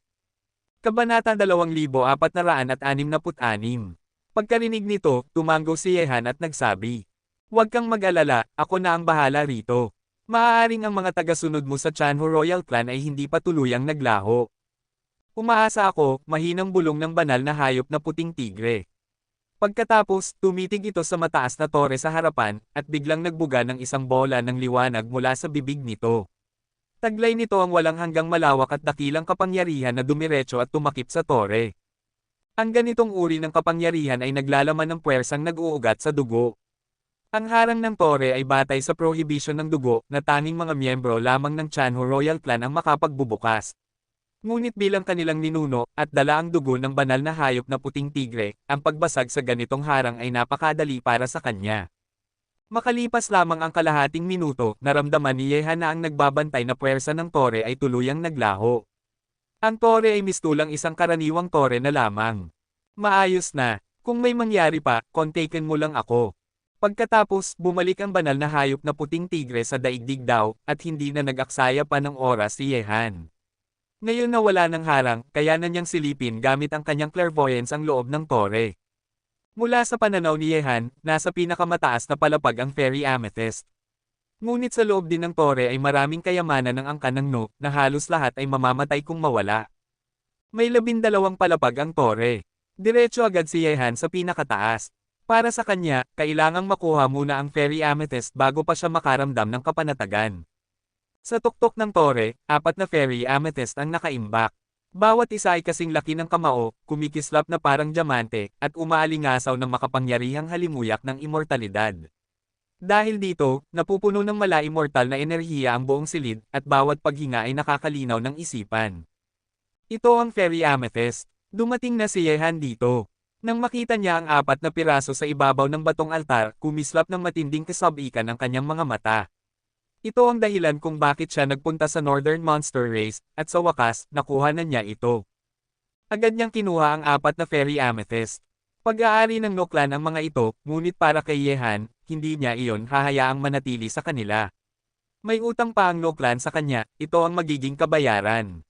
Kabanata 2466. Pagkarinig nito, tumango si Yehan at nagsabi, huwag kang mag-alala, ako na ang bahala rito. Maaaring ang mga tagasunod mo sa Chanhu Royal Clan ay hindi pa tuluyang naglaho. Umaasa ako, mahinang bulong ng banal na hayop na puting tigre. Pagkatapos, tumitig ito sa mataas na tore sa harapan, at biglang nagbuga ng isang bola ng liwanag mula sa bibig nito. Taglay nito ang walang hanggang malawak at dakilang kapangyarihan na dumiretso at tumakip sa tore. Ang ganitong uri ng kapangyarihan ay naglalaman ng puwersang nag-uugat sa dugo. Ang harang ng tore ay batay sa prohibition ng dugo na tanging mga miyembro lamang ng Chanhu Royal Clan ang makapagbubukas. Ngunit bilang kanilang ninuno at dala ang dugo ng banal na hayop na puting tigre, ang pagbasag sa ganitong harang ay napakadali para sa kanya. Makalipas lamang ang kalahating minuto, naramdaman ni Yehan na ang nagbabantay na puwersa ng tore ay tuluyang naglaho. Ang tore ay mistulang isang karaniwang tore na lamang. Maayos na, kung may mangyari pa, kontakin mo lang ako. Pagkatapos, bumalik ang banal na hayop na puting tigre sa daigdig daw, at hindi na nag-aksaya pa ng oras si Yehan. Ngayon na wala ng harang, kaya na niyang silipin gamit ang kanyang clairvoyance ang loob ng tore. Mula sa pananaw ni Yehan, nasa pinakamataas na palapag ang Fairy Amethyst. Ngunit sa loob din ng tore ay maraming kayamanan ng angkan ng No, na halos lahat ay mamamatay kung mawala. May 12 palapag ang tore. Diretso agad si Yehan sa pinakataas. Para sa kanya, kailangang makuha muna ang Fairy Amethyst bago pa siya makaramdam ng kapanatagan. Sa tuktok ng tore, 4 na Fairy Amethyst ang nakaimbak. Bawat isa ay kasing laki ng kamao, kumikislap na parang diamante, at umaalingasaw ng makapangyarihang halimuyak ng immortalidad. Dahil dito, napupuno ng mala-immortal na enerhiya ang buong silid, at bawat paghinga ay nakakalinaw ng isipan. Ito ang Fairy Amethyst. Dumating na si Yehan dito. Nang makita niya ang 4 na piraso sa ibabaw ng batong altar, kumislap ng matinding kasabikan ang kanyang mga mata. Ito ang dahilan kung bakit siya nagpunta sa Northern Monster Race, at sa wakas, nakuha na niya ito. Agad niyang kinuha ang 4 na fairy amethyst. Pag-aari ng Noklan ang mga ito, ngunit para kay Yehan, hindi niya iyon hahayaang manatili sa kanila. May utang pa ang Noklan sa kanya, ito ang magiging kabayaran.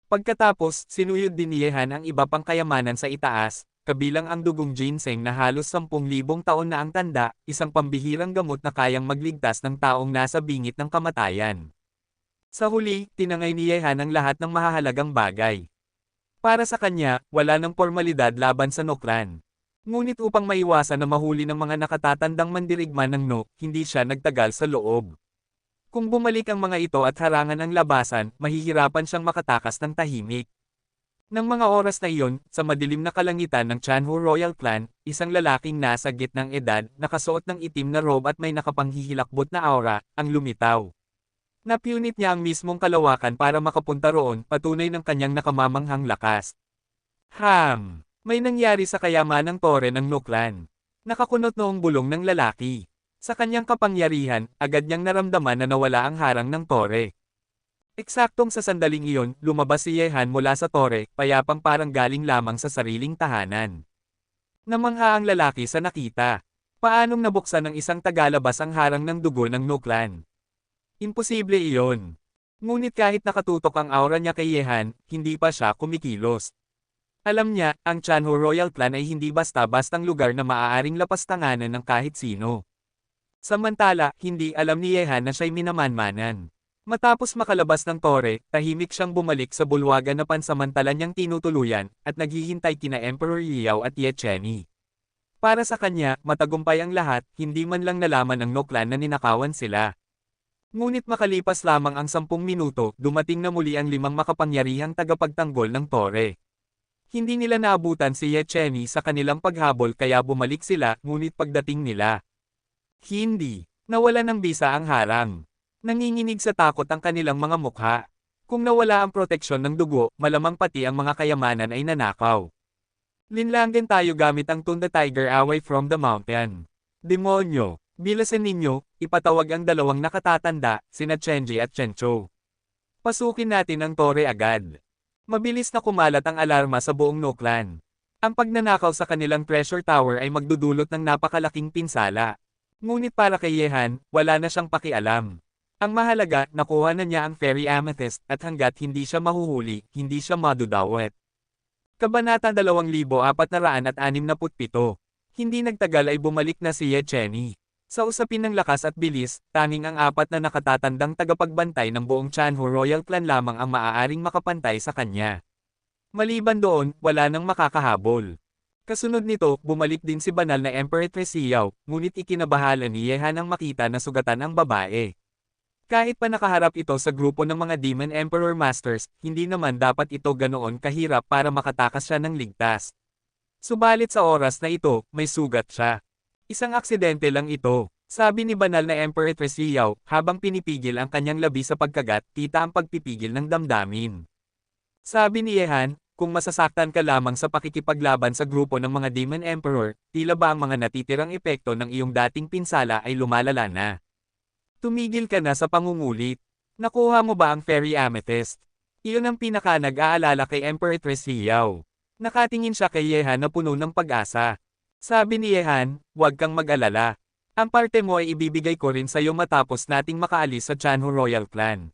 Pagkatapos, sinuyod din ni Yehan ang iba pang kayamanan sa itaas, kabilang ang dugong ginseng na halos 10,000 taon na ang tanda, isang pambihirang gamot na kayang magligtas ng taong nasa bingit ng kamatayan. Sa huli, tinangay ni Yehan ang lahat ng mahahalagang bagay. Para sa kanya, wala ng formalidad laban sa Noklan. Ngunit upang maiwasan na mahuli ng mga nakatatandang mandirigma ng Nok, hindi siya nagtagal sa loob. Kung bumalik ang mga ito at harangan ang labasan, mahihirapan siyang makatakas ng tahimik. Nang mga oras na iyon, sa madilim na kalangitan ng Chanhu Royal Clan, isang lalaking nasa gitnang edad, nakasuot ng itim na robe at may nakapanghihilakbot na aura, ang lumitaw. Napunit niya ang mismong kalawakan para makapunta roon, patunay ng kanyang nakamamanghang lakas. May nangyari sa kayamanang tore ng Noklan. Nakakunot noong bulong ng lalaki. Sa kanyang kapangyarihan, agad niyang naramdaman na nawala ang harang ng tore. Eksaktong sa sandaling iyon, lumabas si Yehan mula sa tore, payapang parang galing lamang sa sariling tahanan. Namangha ang lalaki sa nakita. Paanong nabuksan ng isang tagalabas ang harang ng dugo ng Noklan? Imposible iyon. Ngunit kahit nakatutok ang aura niya kay Yehan, hindi pa siya kumikilos. Alam niya, ang Chanhu Royal Clan ay hindi basta-bastang lugar na maaaring lapastanganan ng kahit sino. Samantala, hindi alam ni Yehan na siya'y minamanmanan. Matapos makalabas ng tore, tahimik siyang bumalik sa bulwagan na pansamantala niyang tinutuluyan, at naghihintay kina Emperor Liao at Ye Cheni. Para sa kanya, matagumpay ang lahat, hindi man lang nalaman ng Noklan na ninakawan sila. Ngunit makalipas lamang ang 10 minuto, dumating na muli ang 5 makapangyarihang tagapagtanggol ng tore. Hindi nila naabutan si Ye Cheni sa kanilang paghabol kaya bumalik sila, ngunit pagdating nila, hindi. Nawala ng bisa ang harang. Nanginginig sa takot ang kanilang mga mukha. Kung nawala ang proteksyon ng dugo, malamang pati ang mga kayamanan ay nanakaw. Linlangan tayo gamit ang Tunda Tiger away from the mountain. Demonyo, bilasan ninyo, ipatawag ang 2 nakatatanda, sina Chenji at Chencho. Pasukin natin ang tore agad. Mabilis na kumalat ang alarma sa buong Noklan. Ang pagnanakaw sa kanilang treasure tower ay magdudulot ng napakalaking pinsala. Ngunit para kay Yehan, wala na siyang pakialam. Ang mahalaga, nakuha na niya ang fairy amethyst, at hanggat hindi siya mahuhuli, hindi siya madudawet. Kabanata 2467. Hindi nagtagal ay bumalik na si Ye Cheni. Sa usapin ng lakas at bilis, tanging ang 4 na nakatatandang tagapagbantay ng buong Chanhu Royal Clan lamang ang maaaring makapantay sa kanya. Maliban doon, wala nang makakahabol. Kasunod nito, bumalik din si banal na Emperor Xiao, ngunit ikinabahala ni Yehan ang makita na sugatan ang babae. Kahit pa nakaharap ito sa grupo ng mga Demon Emperor Masters, hindi naman dapat ito ganoon kahirap para makatakas siya ng ligtas. Subalit sa oras na ito, may sugat siya. Isang aksidente lang ito, sabi ni banal na Emperor Xiao, habang pinipigil ang kanyang labi sa pagkagat, kita ang pagpipigil ng damdamin. Sabi ni Yehan, kung masasaktan ka lamang sa pakikipaglaban sa grupo ng mga Demon Emperor, tila ba ang mga natitirang epekto ng iyong dating pinsala ay lumalala na? Tumigil ka na sa pangungulit. Nakuha mo ba ang fairy amethyst? Iyon ang pinaka nag-aalala kay Emperor Xiao. Nakatingin siya kay Yehan na puno ng pag-asa. Sabi ni Yehan, huwag kang mag-alala. Ang parte mo ay ibibigay ko rin sa iyo matapos nating makaalis sa Chanhu Royal Clan.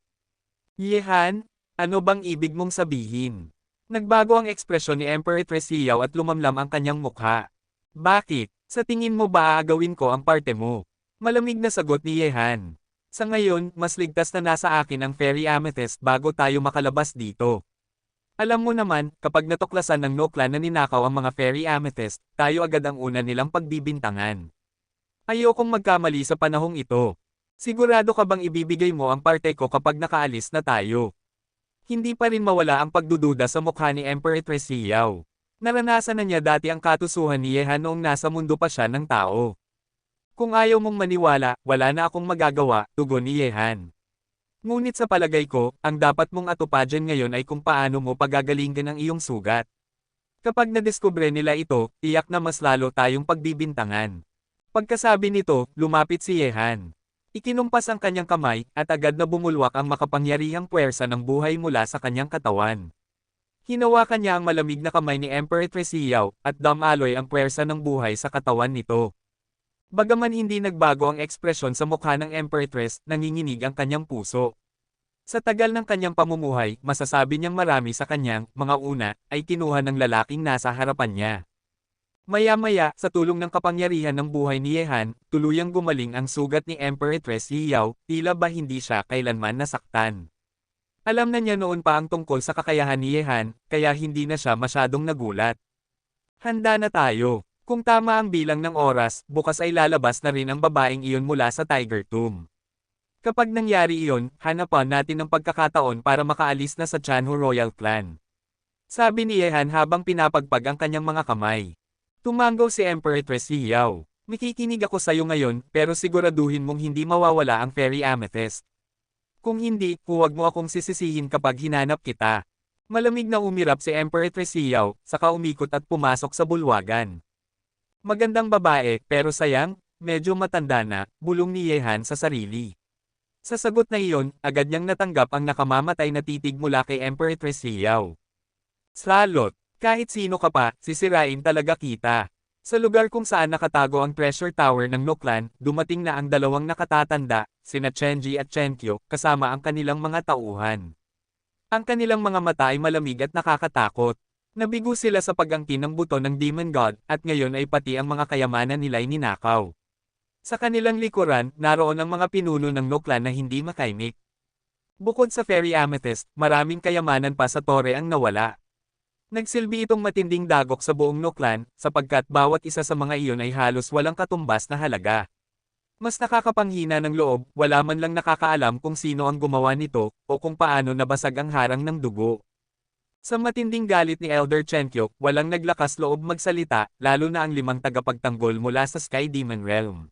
Yehan, ano bang ibig mong sabihin? Nagbago ang ekspresyon ni Emperor Xiao at lumamlam ang kanyang mukha. Bakit? Sa tingin mo ba aagawin ko ang parte mo? Malamig na sagot ni Yehan. Sa ngayon, mas ligtas na nasa akin ang fairy amethyst bago tayo makalabas dito. Alam mo naman, kapag natuklasan ng Noklan na ninakaw ang mga fairy amethyst, tayo agad ang una nilang pagbibintangan. Ayokong magkamali sa panahong ito. Sigurado ka bang ibibigay mo ang parte ko kapag nakaalis na tayo? Hindi pa rin mawala ang pagdududa sa mukha ni Emperor Xiao. Naranasan na niya dati ang katusuhan ni Yehan noong nasa mundo pa siya ng tao. Kung ayaw mong maniwala, wala na akong magagawa, tugon ni Yehan. Ngunit sa palagay ko, ang dapat mong atupajan ngayon ay kung paano mo pagagalinggan ang iyong sugat. Kapag nadiskubre nila ito, tiyak na mas lalo tayong pagbibintangan. Pagkasabi nito, lumapit si Yehan. Ikinumpas ang kanyang kamay, at agad na bumulwak ang makapangyarihang puwersa ng buhay mula sa kanyang katawan. Hinawakan niya ang malamig na kamay ni Emperor Xiao, at damaloy ang puwersa ng buhay sa katawan nito. Bagaman hindi nagbago ang ekspresyon sa mukha ng Empress, nanginginig ang kanyang puso. Sa tagal ng kanyang pamumuhay, masasabi niyang marami sa kanyang mga una ay kinuha ng lalaking nasa harapan niya. Maya-maya, sa tulong ng kapangyarihan ng buhay ni Yehan, tuluyang gumaling ang sugat ni Empress Yao, tila ba hindi siya kailanman nasaktan. Alam na niya noon pa ang tungkol sa kakayahan ni Yehan, kaya hindi na siya masyadong nagulat. Handa na tayo. Kung tama ang bilang ng oras, bukas ay lalabas na rin ang babaeng iyon mula sa Tiger Tomb. Kapag nangyari iyon, hanapan natin ng pagkakataon para makaalis na sa Chanhu Royal Clan. Sabi ni Yehan habang pinapagpag ang kanyang mga kamay. Tumango si Empress Yao. Makikinig ako sa iyo ngayon, pero siguraduhin mong hindi mawawala ang Fairy Amethyst. Kung hindi, huwag mo akong sisisihin kapag hinanap kita. Malamig na umirap si Empress Yao, saka umikot at pumasok sa bulwagan. Magandang babae, pero sayang, medyo matanda na, bulong ni Yehan sa sarili. Sa sagot na iyon, agad niyang natanggap ang nakamamatay na titig mula kay Empress Yao. Salot, kahit sino ka pa, sisirain talaga kita. Sa lugar kung saan nakatago ang treasure tower ng Noklan, dumating na ang dalawang nakatatanda, sina Chenji at Chenkyo, kasama ang kanilang mga tauhan. Ang kanilang mga mata ay malamig at nakakatakot. Nabigo sila sa pag-angkin ng buto ng Demon God, at ngayon ay pati ang mga kayamanan nila ay ninakaw. Sa kanilang likuran, naroon ang mga pinuno ng Noklan na hindi makaimik. Bukod sa Fairy Amethyst, maraming kayamanan pa sa tore ang nawala. Nagsilbi itong matinding dagok sa buong Noklan, sapagkat bawat isa sa mga iyon ay halos walang katumbas na halaga. Mas nakakapanghina ng loob, wala man lang nakakaalam kung sino ang gumawa nito, o kung paano nabasag ang harang ng dugo. Sa matinding galit ni Elder Chenkyo, walang naglakas loob magsalita, lalo na ang 5 tagapagtanggol mula sa Sky Demon Realm.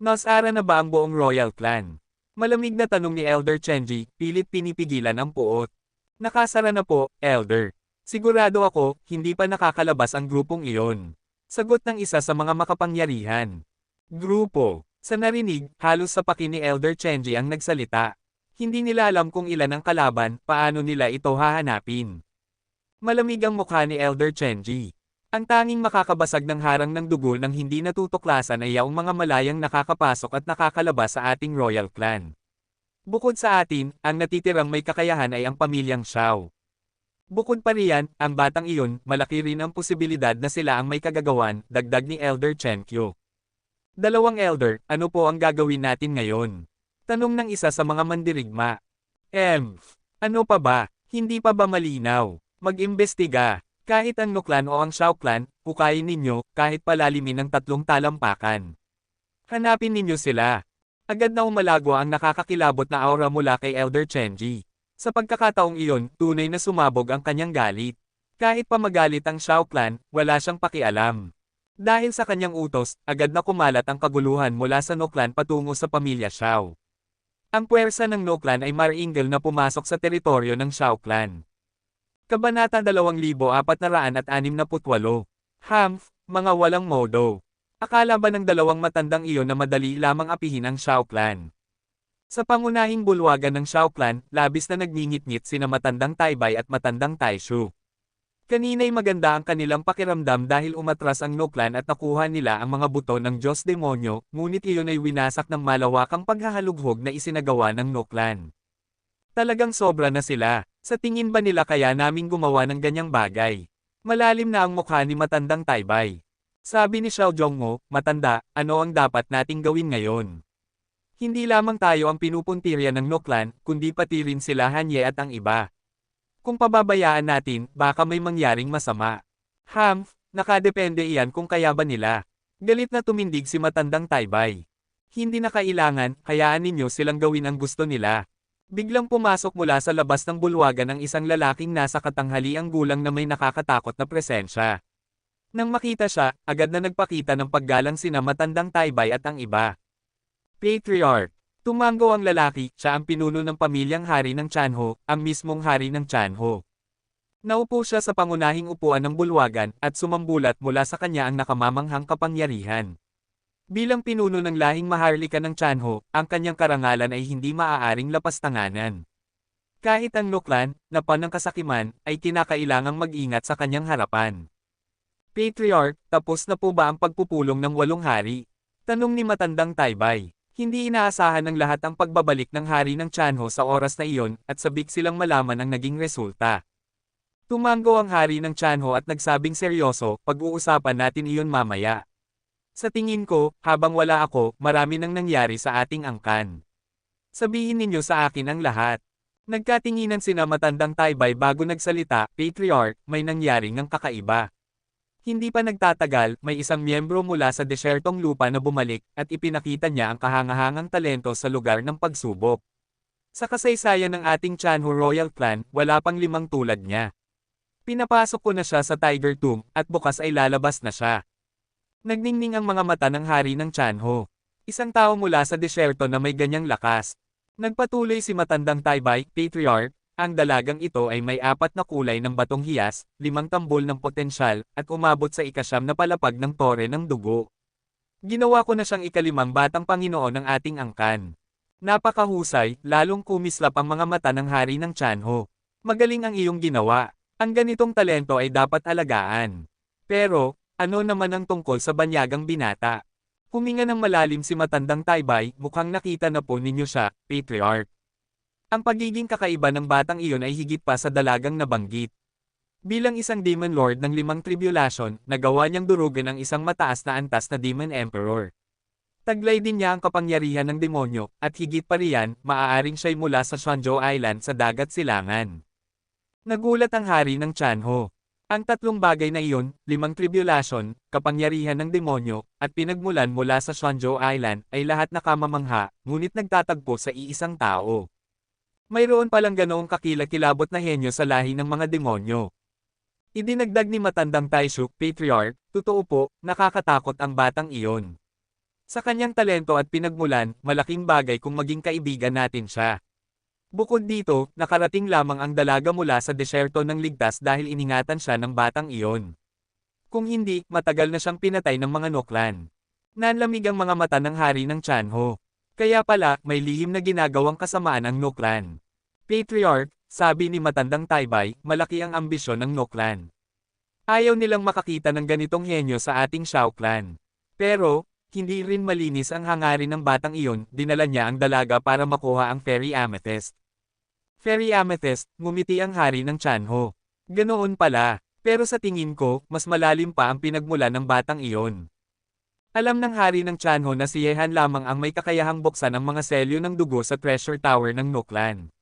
Nasara na ba ang buong Royal Clan? Malamig na tanong ni Elder Chenji, pilit pinipigilan ang puot. Nakasara na po, Elder. Sigurado ako, hindi pa nakakalabas ang grupong iyon. Sagot ng isa sa mga makapangyarihan. Grupo. Sa narinig, halos sa paki ni Elder Chenji ang nagsalita. Hindi nila alam kung ilan ang kalaban, paano nila ito hahanapin. Malamig ang mukha ni Elder Chenji. Ang tanging makakabasag ng harang ng dugo ng hindi natutuklasan ay yaong mga malayang nakakapasok at nakakalabas sa ating Royal Clan. Bukod sa atin, ang natitirang may kakayahan ay ang pamilyang Xiao. Bukod pa riyan, ang batang iyon, malaki rin ang posibilidad na sila ang may kagagawan, dagdag ni Elder Chenkyo. Dalawang Elder, ano po ang gagawin natin ngayon? Tanong ng isa sa mga mandirigma. Ano pa ba? Hindi pa ba malinaw? Mag-imbestiga. Kahit ang Noklan o ang Xiao Clan, hukayin ninyo, kahit palalimin ng 3 talampakan. Hanapin ninyo sila. Agad na umalagwa ang nakakakilabot na aura mula kay Elder Chenji. Sa pagkakataong iyon, tunay na sumabog ang kanyang galit. Kahit pa magalit ang Xiao Clan, wala siyang pakialam. Dahil sa kanyang utos, agad na kumalat ang kaguluhan mula sa Noklan patungo sa pamilya Xiao. Ang puwersa ng Noklan ay maringal na pumasok sa teritoryo ng Xiao Clan. Kabanata 2468. Mga walang modo. Akala ba ng dalawang matandang iyon na madali lamang apihin ang Xiao Clan? Sa pangunahing bulwagan ng Xiao Clan, labis na nagngingit-ngit sina matandang Taibay at matandang Taishu. Kanina'y maganda ang kanilang pakiramdam dahil umatras ang Noklan at nakuha nila ang mga buto ng Diyos Demonyo, ngunit iyon ay winasak ng malawakang paghahalughog na isinagawa ng Noklan. Talagang sobra na sila. Sa tingin ba nila kaya naming gumawa ng ganyang bagay? Malalim na ang mukha ni matandang Taibay. Sabi ni Xiao Zhongmo, matanda, ano ang dapat nating gawin ngayon? Hindi lamang tayo ang pinupuntirya ng Noklan, kundi pati rin sila Hanye at ang iba. Kung pababayaan natin, baka may mangyaring masama. Nakadepende iyan kung kaya ba nila. Galit na tumindig si matandang Taibay. Hindi na kailangan, hayaan ninyo silang gawin ang gusto nila. Biglang pumasok mula sa labas ng bulwagan ang isang lalaking nasa katanghaliang gulang na may nakakatakot na presensya. Nang makita siya, agad na nagpakita ng paggalang sina matandang Taibay at ang iba. Patriarch. Tumango ang lalaki, siya ang pinuno ng pamilyang hari ng Chanho, ang mismong hari ng Chanho. Naupo siya sa pangunahing upuan ng bulwagan at sumambulat mula sa kanya ang nakamamanghang kapangyarihan. Bilang pinuno ng lahing maharlika ng Tianho, ang kanyang karangalan ay hindi maaaring lapastanganan. Kahit ang Noklan, na panangkasakiman, ay kinakailangang mag-ingat sa kanyang harapan. Patriarch, tapos na po ba ang pagpupulong ng 8 hari? Tanong ni matandang Taibay. Hindi inaasahan ng lahat ang pagbabalik ng hari ng Tianho sa oras na iyon at sabik silang malaman ang naging resulta. Tumango ang hari ng Tianho at nagsabing seryoso, pag-uusapan natin iyon mamaya. Sa tingin ko, habang wala ako, marami nang nangyari sa ating angkan. Sabihin ninyo sa akin ang lahat. Nagkatinginan sina matandang Taibay bago nagsalita, Patriarch, may nangyari ng kakaiba. Hindi pa nagtatagal, may isang miyembro mula sa desyertong lupa na bumalik, at ipinakita niya ang kahangahangang talento sa lugar ng pagsubok. Sa kasaysayan ng ating Tianho Royal Clan, wala pang 5 tulad niya. Pinapasok ko na siya sa Tiger Tomb, at bukas ay lalabas na siya. Nagningning ang mga mata ng hari ng Tianho. Isang tao mula sa desyerto na may ganyang lakas. Nagpatuloy si matandang Taibay, Patriarch, ang dalagang ito ay may 4 na kulay ng batong hiyas, 5 tambol ng potensyal, at umabot sa ika-9 na palapag ng tore ng dugo. Ginawa ko na siyang ika-5 batang Panginoon ng ating angkan. Napakahusay, lalong kumislap ang mga mata ng hari ng Tianho. Magaling ang iyong ginawa. Ang ganitong talento ay dapat alagaan. Pero, ano naman ang tungkol sa banyagang binata? Huminga ng malalim si matandang Taibay, mukhang nakita na po ninyo siya, Patriarch. Ang pagiging kakaiba ng batang iyon ay higit pa sa dalagang nabanggit. Bilang isang Demon Lord ng 5 tribulation, nagawa niyang durugan ang isang mataas na antas na Demon Emperor. Taglay din niya ang kapangyarihan ng demonyo, at higit pa riyan, maaaring siya'y mula sa Shuanzhou Island sa dagat silangan. Nagulat ang hari ng Tianho. Ang 3 bagay na iyon, 5 tribulation, kapangyarihan ng demonyo, at pinagmulan mula sa Shuanzhou Island, ay lahat nakamamangha, ngunit nagtatagpo sa iisang tao. Mayroon palang ganoong kakilakilabot na henyo sa lahi ng mga demonyo. Idinagdag ni matandang Taishuk, Patriarch, totoo po, nakakatakot ang batang iyon. Sa kanyang talento at pinagmulan, malaking bagay kung maging kaibigan natin siya. Bukod dito, nakarating lamang ang dalaga mula sa desyerto ng ligtas dahil iningatan siya ng batang iyon. Kung hindi, matagal na siyang pinatay ng mga Noklan. Nanlamig ang mga mata ng hari ng Tianho. Kaya pala, may lihim na ginagawang kasamaan ang Noklan. Patriarch, sabi ni matandang Taibay, malaki ang ambisyon ng Noklan. Ayaw nilang makakita ng ganitong henyo sa ating Shao Clan. Pero, hindi rin malinis ang hangarin ng batang iyon, dinala niya ang dalaga para makuha ang Fairy Amethyst. Fairy Amethyst, ngumiti ang hari ng Tianho. Ganoon pala, pero sa tingin ko, mas malalim pa ang pinagmula ng batang iyon. Alam ng hari ng Tianho na si Yehan lamang ang may kakayahang buksan ang mga selyo ng dugo sa Treasure Tower ng Noklan.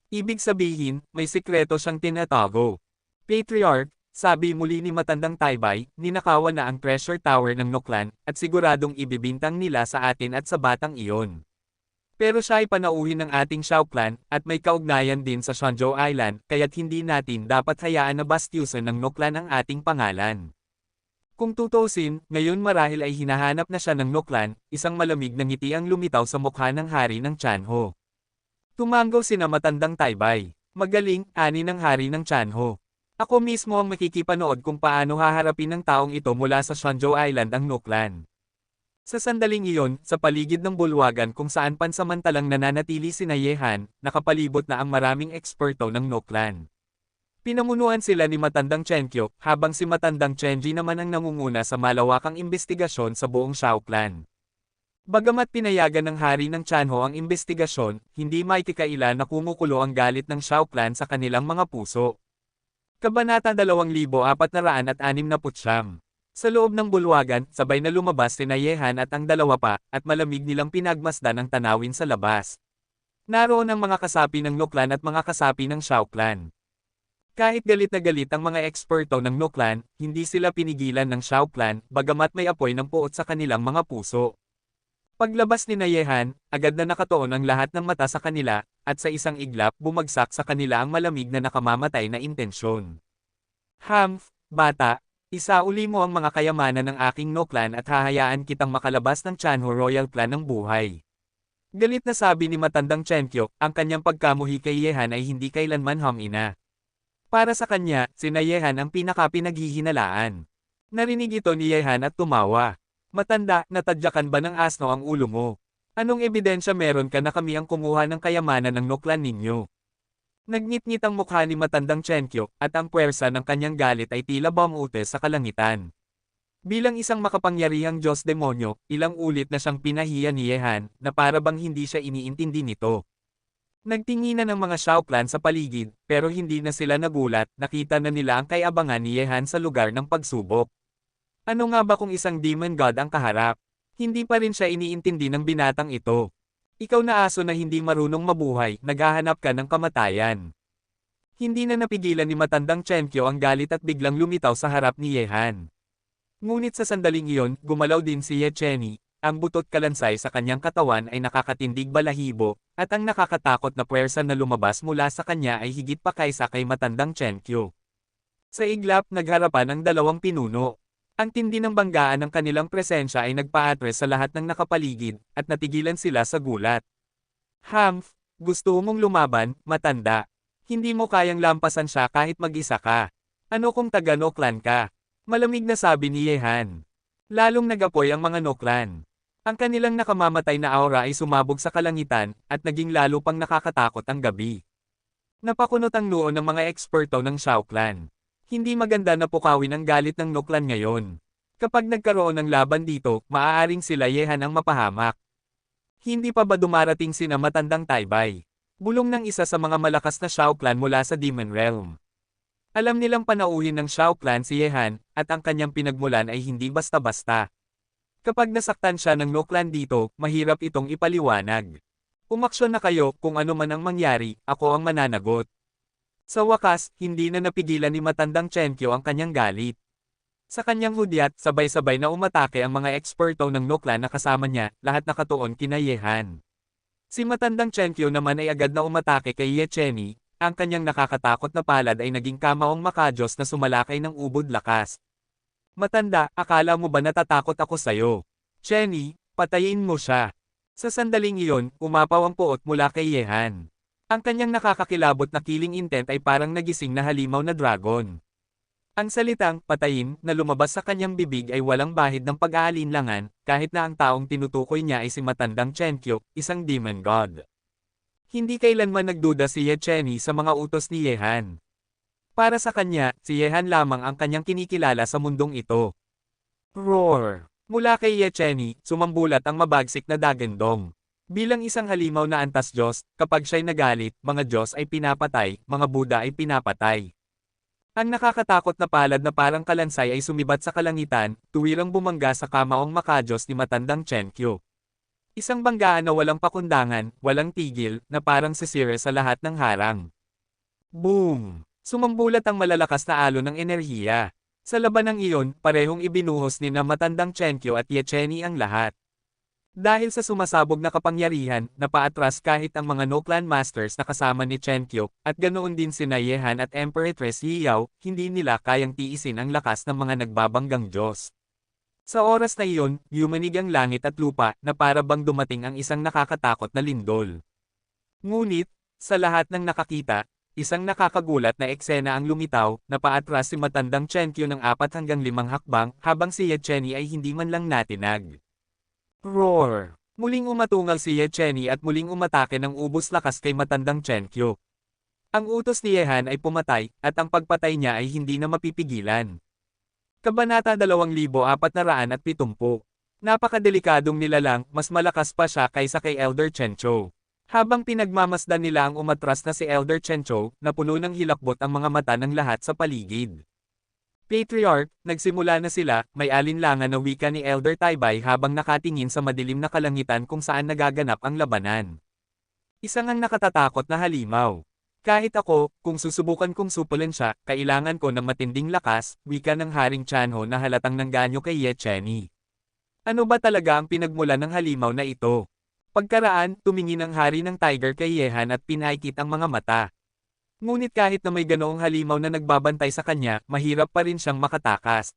Ibig sabihin, may sikreto siyang tinatago. Patriarch, sabi muli ni matandang Taibay, ninakawan na ang Treasure Tower ng Noklan, at siguradong ibibintang nila sa atin at sa batang iyon. Pero siya ay panauhin ng ating Shao Clan, at may kaugnayan din sa Shuanzhou Island, kaya't hindi natin dapat hayaan na bastyusan ng Noklan ang ating pangalan. Kung tutusin, ngayon marahil ay hinahanap na siya ng Noklan, isang malamig na ngiti ang lumitaw sa mukha ng hari ng Tianho. Tumango sina matandang Taibay. Magaling, ani ng hari ng Tianho. Ako mismo ang makikipanood kung paano haharapin ng taong ito mula sa Shuanzhou Island ang Noklan. Sa sandaling iyon, sa paligid ng bulwagan kung saan pansamantalang nananatili sina Yehan, nakapalibot na ang maraming eksperto ng Noklan. Pinamunuan sila ni matandang Chenkyo, habang si matandang Chenji naman ang nangunguna sa malawakang imbestigasyon sa buong Shao Clan. Bagamat pinayagan ng hari ng Tianho ang imbestigasyon, hindi maitikaila na kumukulo ang galit ng Shao Clan sa kanilang mga puso. Kabanata 2469. Sa loob ng bulwagan, sabay na lumabas sina Yehan at ang dalawa pa, at malamig nilang pinagmasdan ang tanawin sa labas. Naroon ang mga kasapi ng Noklan at mga kasapi ng Shao Clan. Kahit galit na galit ang mga eksperto ng Noklan, hindi sila pinigilan ng Shao Clan, bagamat may apoy ng puot sa kanilang mga puso. Paglabas ni Yehan, agad na nakatuon ang lahat ng mata sa kanila, at sa isang iglap bumagsak sa kanila ang malamig na nakamamatay na intensyon. Humph, bata! Isauli mo ang mga kayamanan ng aking Noklan at hahayaan kitang makalabas ng Tianho Royal Clan ng buhay. Galit na sabi ni matandang Chenkyo, ang kanyang pagkamuhi kay Yehan ay hindi kailanman humina. Para sa kanya, sina Yehan ang pinaka-pinaghihinalaan. Narinig ito ni Yehan at tumawa. Matanda, natadyakan ba ng asno ang ulo mo? Anong ebidensya meron ka na kami ang kumuha ng kayamanan ng noklan ninyo? Nagngit-ngit ang mukha ni matandang Chenkyo, at ang puwersa ng kanyang galit ay tila bumute sa kalangitan. Bilang isang makapangyarihang Diyos-demonyo, ilang ulit na siyang pinahiya ni Yehan, na para bang hindi siya iniintindi nito. Nagtinginan ng mga Shao clan sa paligid, pero hindi na sila nagulat, nakita na nila ang kayabangan ni Yehan sa lugar ng pagsubok. Ano nga ba kung isang demon god ang kaharap? Hindi pa rin siya iniintindi ng binatang ito. Ikaw na aso na hindi marunong mabuhay, naghahanap ka ng kamatayan. Hindi na napigilan ni matandang Chenkyo ang galit at biglang lumitaw sa harap ni Yehan. Ngunit sa sandaling iyon, gumalaw din si Ye Chenny. Ang butot kalansay sa kanyang katawan ay nakakatindig balahibo, at ang nakakatakot na puwersa na lumabas mula sa kanya ay higit pa kaysa kay matandang Chenkyo. Sa iglap, nagharapan ang dalawang pinuno. Ang tindi ng banggaan ng kanilang presensya ay nagpaatres sa lahat ng nakapaligid, at natigilan sila sa gulat. Humph, gusto mong lumaban, matanda. Hindi mo kayang lampasan siya kahit mag-isa ka. Ano kung taga-Noklan ka? Malamig na sabi ni Yehan. Lalong nagapoy ang mga Noklan. Ang kanilang nakamamatay na aura ay sumabog sa kalangitan, at naging lalo pang nakakatakot ang gabi. Napakunot ang noo ng mga eksperto ng Shao Clan. Hindi maganda na pukawin ang galit ng Noklan ngayon. Kapag nagkaroon ng laban dito, maaaring sila Yehan ang mapahamak. Hindi pa ba dumarating sina matandang Taibay? Bulong ng isa sa mga malakas na Shao Clan mula sa Demon Realm. Alam nilang panauhin ng Shao Clan si Yehan, at ang kanyang pinagmulan ay hindi basta-basta. Kapag nasaktan siya ng Noklan dito, mahirap itong ipaliwanag. Umaksyon na kayo, kung ano man ang mangyari, ako ang mananagot. Sa wakas, hindi na napigilan ni matandang Chenkyo ang kanyang galit. Sa kanyang hudyat, sabay-sabay na umatake ang mga eksperto ng Noklan na kasama niya, lahat nakatuon kina Yehan. Si matandang Chenkyo naman ay agad na umatake kay Ye Chenny, ang kanyang nakakatakot na palad ay naging kamaong makajos na sumalakay ng ubod lakas. Matanda, akala mo ba natatakot ako sa'yo? Chenny, patayin mo siya. Sa sandaling iyon, umapaw ang puot mula kay Yehan. Ang kanyang nakakakilabot na killing intent ay parang nagising na halimaw na dragon. Ang salitang, patayin, na lumabas sa kanyang bibig ay walang bahid ng pag-aalinlangan, kahit na ang taong tinutukoy niya ay si matandang Chenkyo, isang demon god. Hindi kailanman nagduda si Ye Chenny sa mga utos ni Yehan. Para sa kanya, si Yehan lamang ang kanyang kinikilala sa mundong ito. Roar! Mula kay Ye Chenny, sumambulat ang mabagsik na dagandong. Bilang isang halimaw na antas Diyos, kapag siya'y nagalit, mga Diyos ay pinapatay, mga Buddha ay pinapatay. Ang nakakatakot na palad na parang kalansay ay sumibat sa kalangitan, tuwirang bumangga sa kamaong makajos ni matandang Chenkyo. Isang banggaan na walang pakundangan, walang tigil, na parang sisire sa lahat ng harang. Boom! Sumambulat ang malalakas na alon ng enerhiya. Sa labanang iyon, parehong ibinuhos ni na matandang Chenkyo at Ye Chenny ang lahat. Dahil sa sumasabog na kapangyarihan, napaatras kahit ang mga Noklan Masters na kasama ni Chenkyo, at ganoon din sina Yehan at Empress Yiyao, hindi nila kayang tiisin ang lakas ng mga nagbabanggang Diyos. Sa oras na iyon, yumanig ang langit at lupa, na para bang dumating ang isang nakakatakot na lindol. Ngunit, sa lahat ng nakakita, isang nakakagulat na eksena ang lumitaw, na paatras si matandang Chenkyo ng 4 hanggang 5 hakbang, habang si Ye Chenny ay hindi man lang natinag. Roar! Muling umatungal si Ye Chenny at muling umatake ng ubos lakas kay matandang Chenkyo. Ang utos ni Yehan ay pumatay, at ang pagpatay niya ay hindi na mapipigilan. Kabanata 2470. Napakadelikadong nilalang, mas malakas pa siya kaysa kay Elder Chencho. Habang pinagmamasdan nila ang umatras na si Elder Chencho, na puno ng hilakbot ang mga mata ng lahat sa paligid. Patriarch, nagsimula na sila, may alinlangan na wika ni Elder Taibay habang nakatingin sa madilim na kalangitan kung saan nagaganap ang labanan. Isang ang nakatatakot na halimaw. Kahit ako, kung susubukan kong supulan siya, kailangan ko ng matinding lakas, wika ng Haring Chanho na halatang nangganyo kay Ye Chenny. Ano ba talaga ang pinagmulan ng halimaw na ito? Pagkaraan, tumingin ang hari ng tiger kay Yehan at pinaikit ang mga mata. Ngunit kahit na may ganoong halimaw na nagbabantay sa kanya, mahirap pa rin siyang makatakas.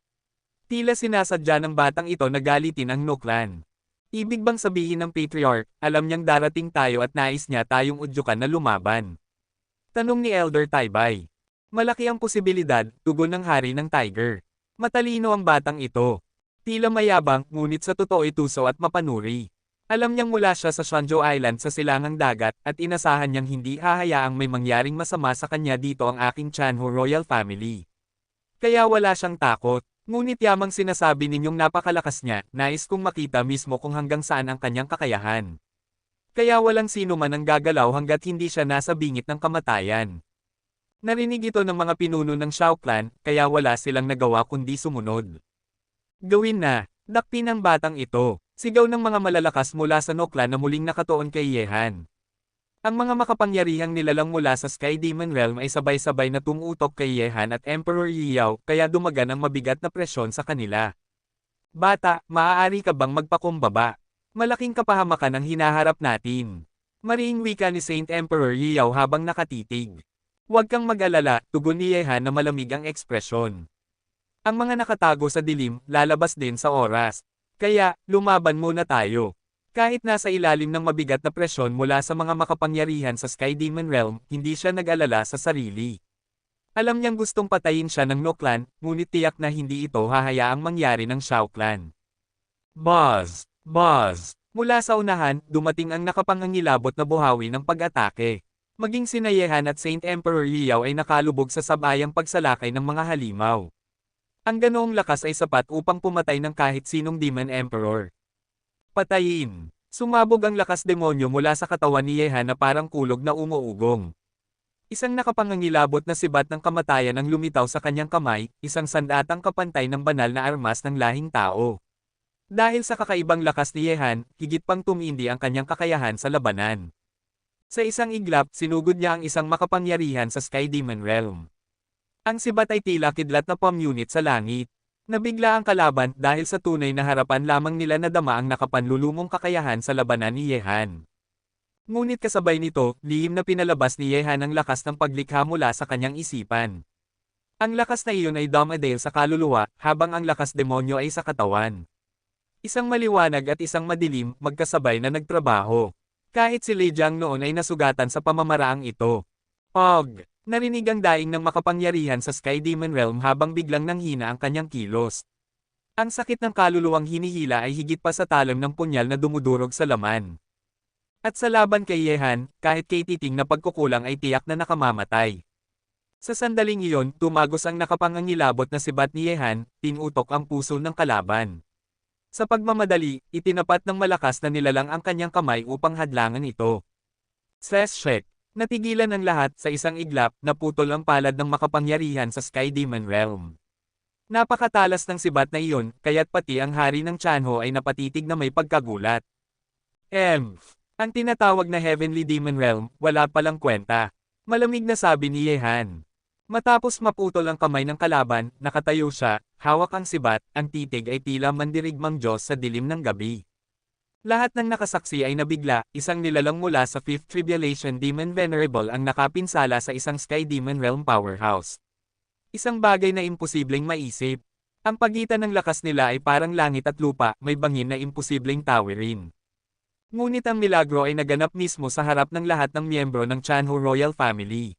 Tila sinasadya ng batang ito na galitin ang Noklan. Ibig bang sabihin ng Patriarch, alam niyang darating tayo at nais niya tayong udyukan na lumaban? Tanong ni Elder Taibay. Malaki ang posibilidad, tugon ng hari ng tiger. Matalino ang batang ito. Tila mayabang, ngunit sa totoo ay tuso at mapanuri. Alam niyang mula siya sa Shanzhou Island sa silangang dagat at inasahan niyang hindi hahayaang may mangyaring masama sa kanya dito ang aking Chanhu royal family. Kaya wala siyang takot. Ngunit yamang sinasabi ninyong napakalakas niya, nais kong makita mismo kung hanggang saan ang kanyang kakayahan. Kaya walang sino man ang gagalaw hanggat hindi siya nasa bingit ng kamatayan. Narinig ito ng mga pinuno ng Shao Clan, kaya wala silang nagawa kundi sumunod. Gawin na, dakpin ang batang ito, sigaw ng mga malalakas mula sa No Clan na muling nakatuon kay Yehan. Ang mga makapangyarihang nilalang mula sa Sky Demon Realm ay sabay-sabay na tumutok kay Yehan at Emperor Yi Yao kaya dumagan ang mabigat na presyon sa kanila. Bata, maaari ka bang magpakumbaba? Malaking kapahamakan ang hinaharap natin. Mariing wika ni Saint Emperor Yi Yao habang nakatitig. Huwag kang mag-alala, tugon ni Yehan na malamig ang ekspresyon. Ang mga nakatago sa dilim, lalabas din sa oras. Kaya, lumaban muna tayo. Kahit nasa ilalim ng mabigat na presyon mula sa mga makapangyarihan sa Sky Demon Realm, hindi siya nag-alala sa sarili. Alam niyang gustong patayin siya ng No Clan, ngunit tiyak na hindi ito hahayaang mangyari ng Shao Clan. Buzz! Buzz! Mula sa unahan, dumating ang nakapangangilabot na buhawi ng pag-atake. Maging sina Yehan at Saint Emperor Yi Yao ay nakalubog sa sabayang pagsalakay ng mga halimaw. Ang ganoong lakas ay sapat upang pumatay ng kahit sinong Demon Emperor. Patayin! Sumabog ang lakas demonyo mula sa katawan ni Yehan na parang kulog na umuugong. Isang nakapangangilabot na sibat ng kamatayan ang lumitaw sa kanyang kamay, isang sandatang kapantay ng banal na armas ng lahing tao. Dahil sa kakaibang lakas ni Yehan, higit pang tumindi ang kanyang kakayahan sa labanan. Sa isang iglap, sinugod niya ang isang makapangyarihan sa Sky Demon Realm. Ang sibat ay tila kidlat na palm unit sa langit. Nabigla ang kalaban dahil sa tunay na harapan lamang nila nadama ang nakapanlulumong kakayahan sa labanan ni Yehan. Ngunit kasabay nito, lihim na pinalabas ni Yehan ang lakas ng paglikha mula sa kanyang isipan. Ang lakas na iyon ay dumadale sa kaluluwa, habang ang lakas demonyo ay sa katawan. Isang maliwanag at isang madilim, magkasabay na nagtrabaho. Kahit si Lei Jiang noon ay nasugatan sa pamamaraang ito. Og! Narinig ang daing ng makapangyarihan sa Sky Demon Realm habang biglang nanghina ang kanyang kilos. Ang sakit ng kaluluwang hinihila ay higit pa sa talam ng punyal na dumudurog sa laman. At sa laban kay Yehan, kahit kay titing na pagkukulang ay tiyak na nakamamatay. Sa sandaling iyon, tumagos ang nakapangangilabot na sibat ni Yehan, tinutok ang puso ng kalaban. Sa pagmamadali, itinapat ng malakas na nilalang ang kanyang kamay upang hadlangan ito. Shek! Natigilan ang lahat sa isang iglap, naputol ang palad ng makapangyarihan sa Sky Demon Realm. Napakatalas ng sibat na iyon, kaya't pati ang hari ng Chanho ay napatitig na may pagkagulat. Ang tinatawag na Heavenly Demon Realm, wala palang kwenta. Malamig na sabi ni Yehan. Matapos maputol ang kamay ng kalaban, nakatayo siya, hawak ang sibat, ang titig ay tila mandirigmang Diyos sa dilim ng gabi. Lahat ng nakasaksi ay nabigla, isang nilalang mula sa 5th Tribulation Demon Venerable ang nakapinsala sa isang Sky Demon Realm powerhouse. Isang bagay na imposibleng maisip. Ang pagitan ng lakas nila ay parang langit at lupa, may bangin na imposibleng tawirin. Ngunit ang milagro ay naganap mismo sa harap ng lahat ng miyembro ng Chanhu Royal Family.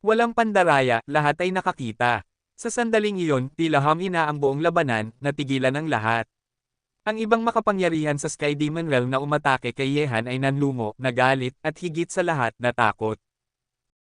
Walang pandaraya, lahat ay nakakita. Sa sandaling iyon, tila hamina ang buong labanan, natigilan ang lahat. Ang ibang makapangyarihan sa Sky Demon Realm na umatake kay Yehan ay nanlumo, nagalit, at higit sa lahat, natakot.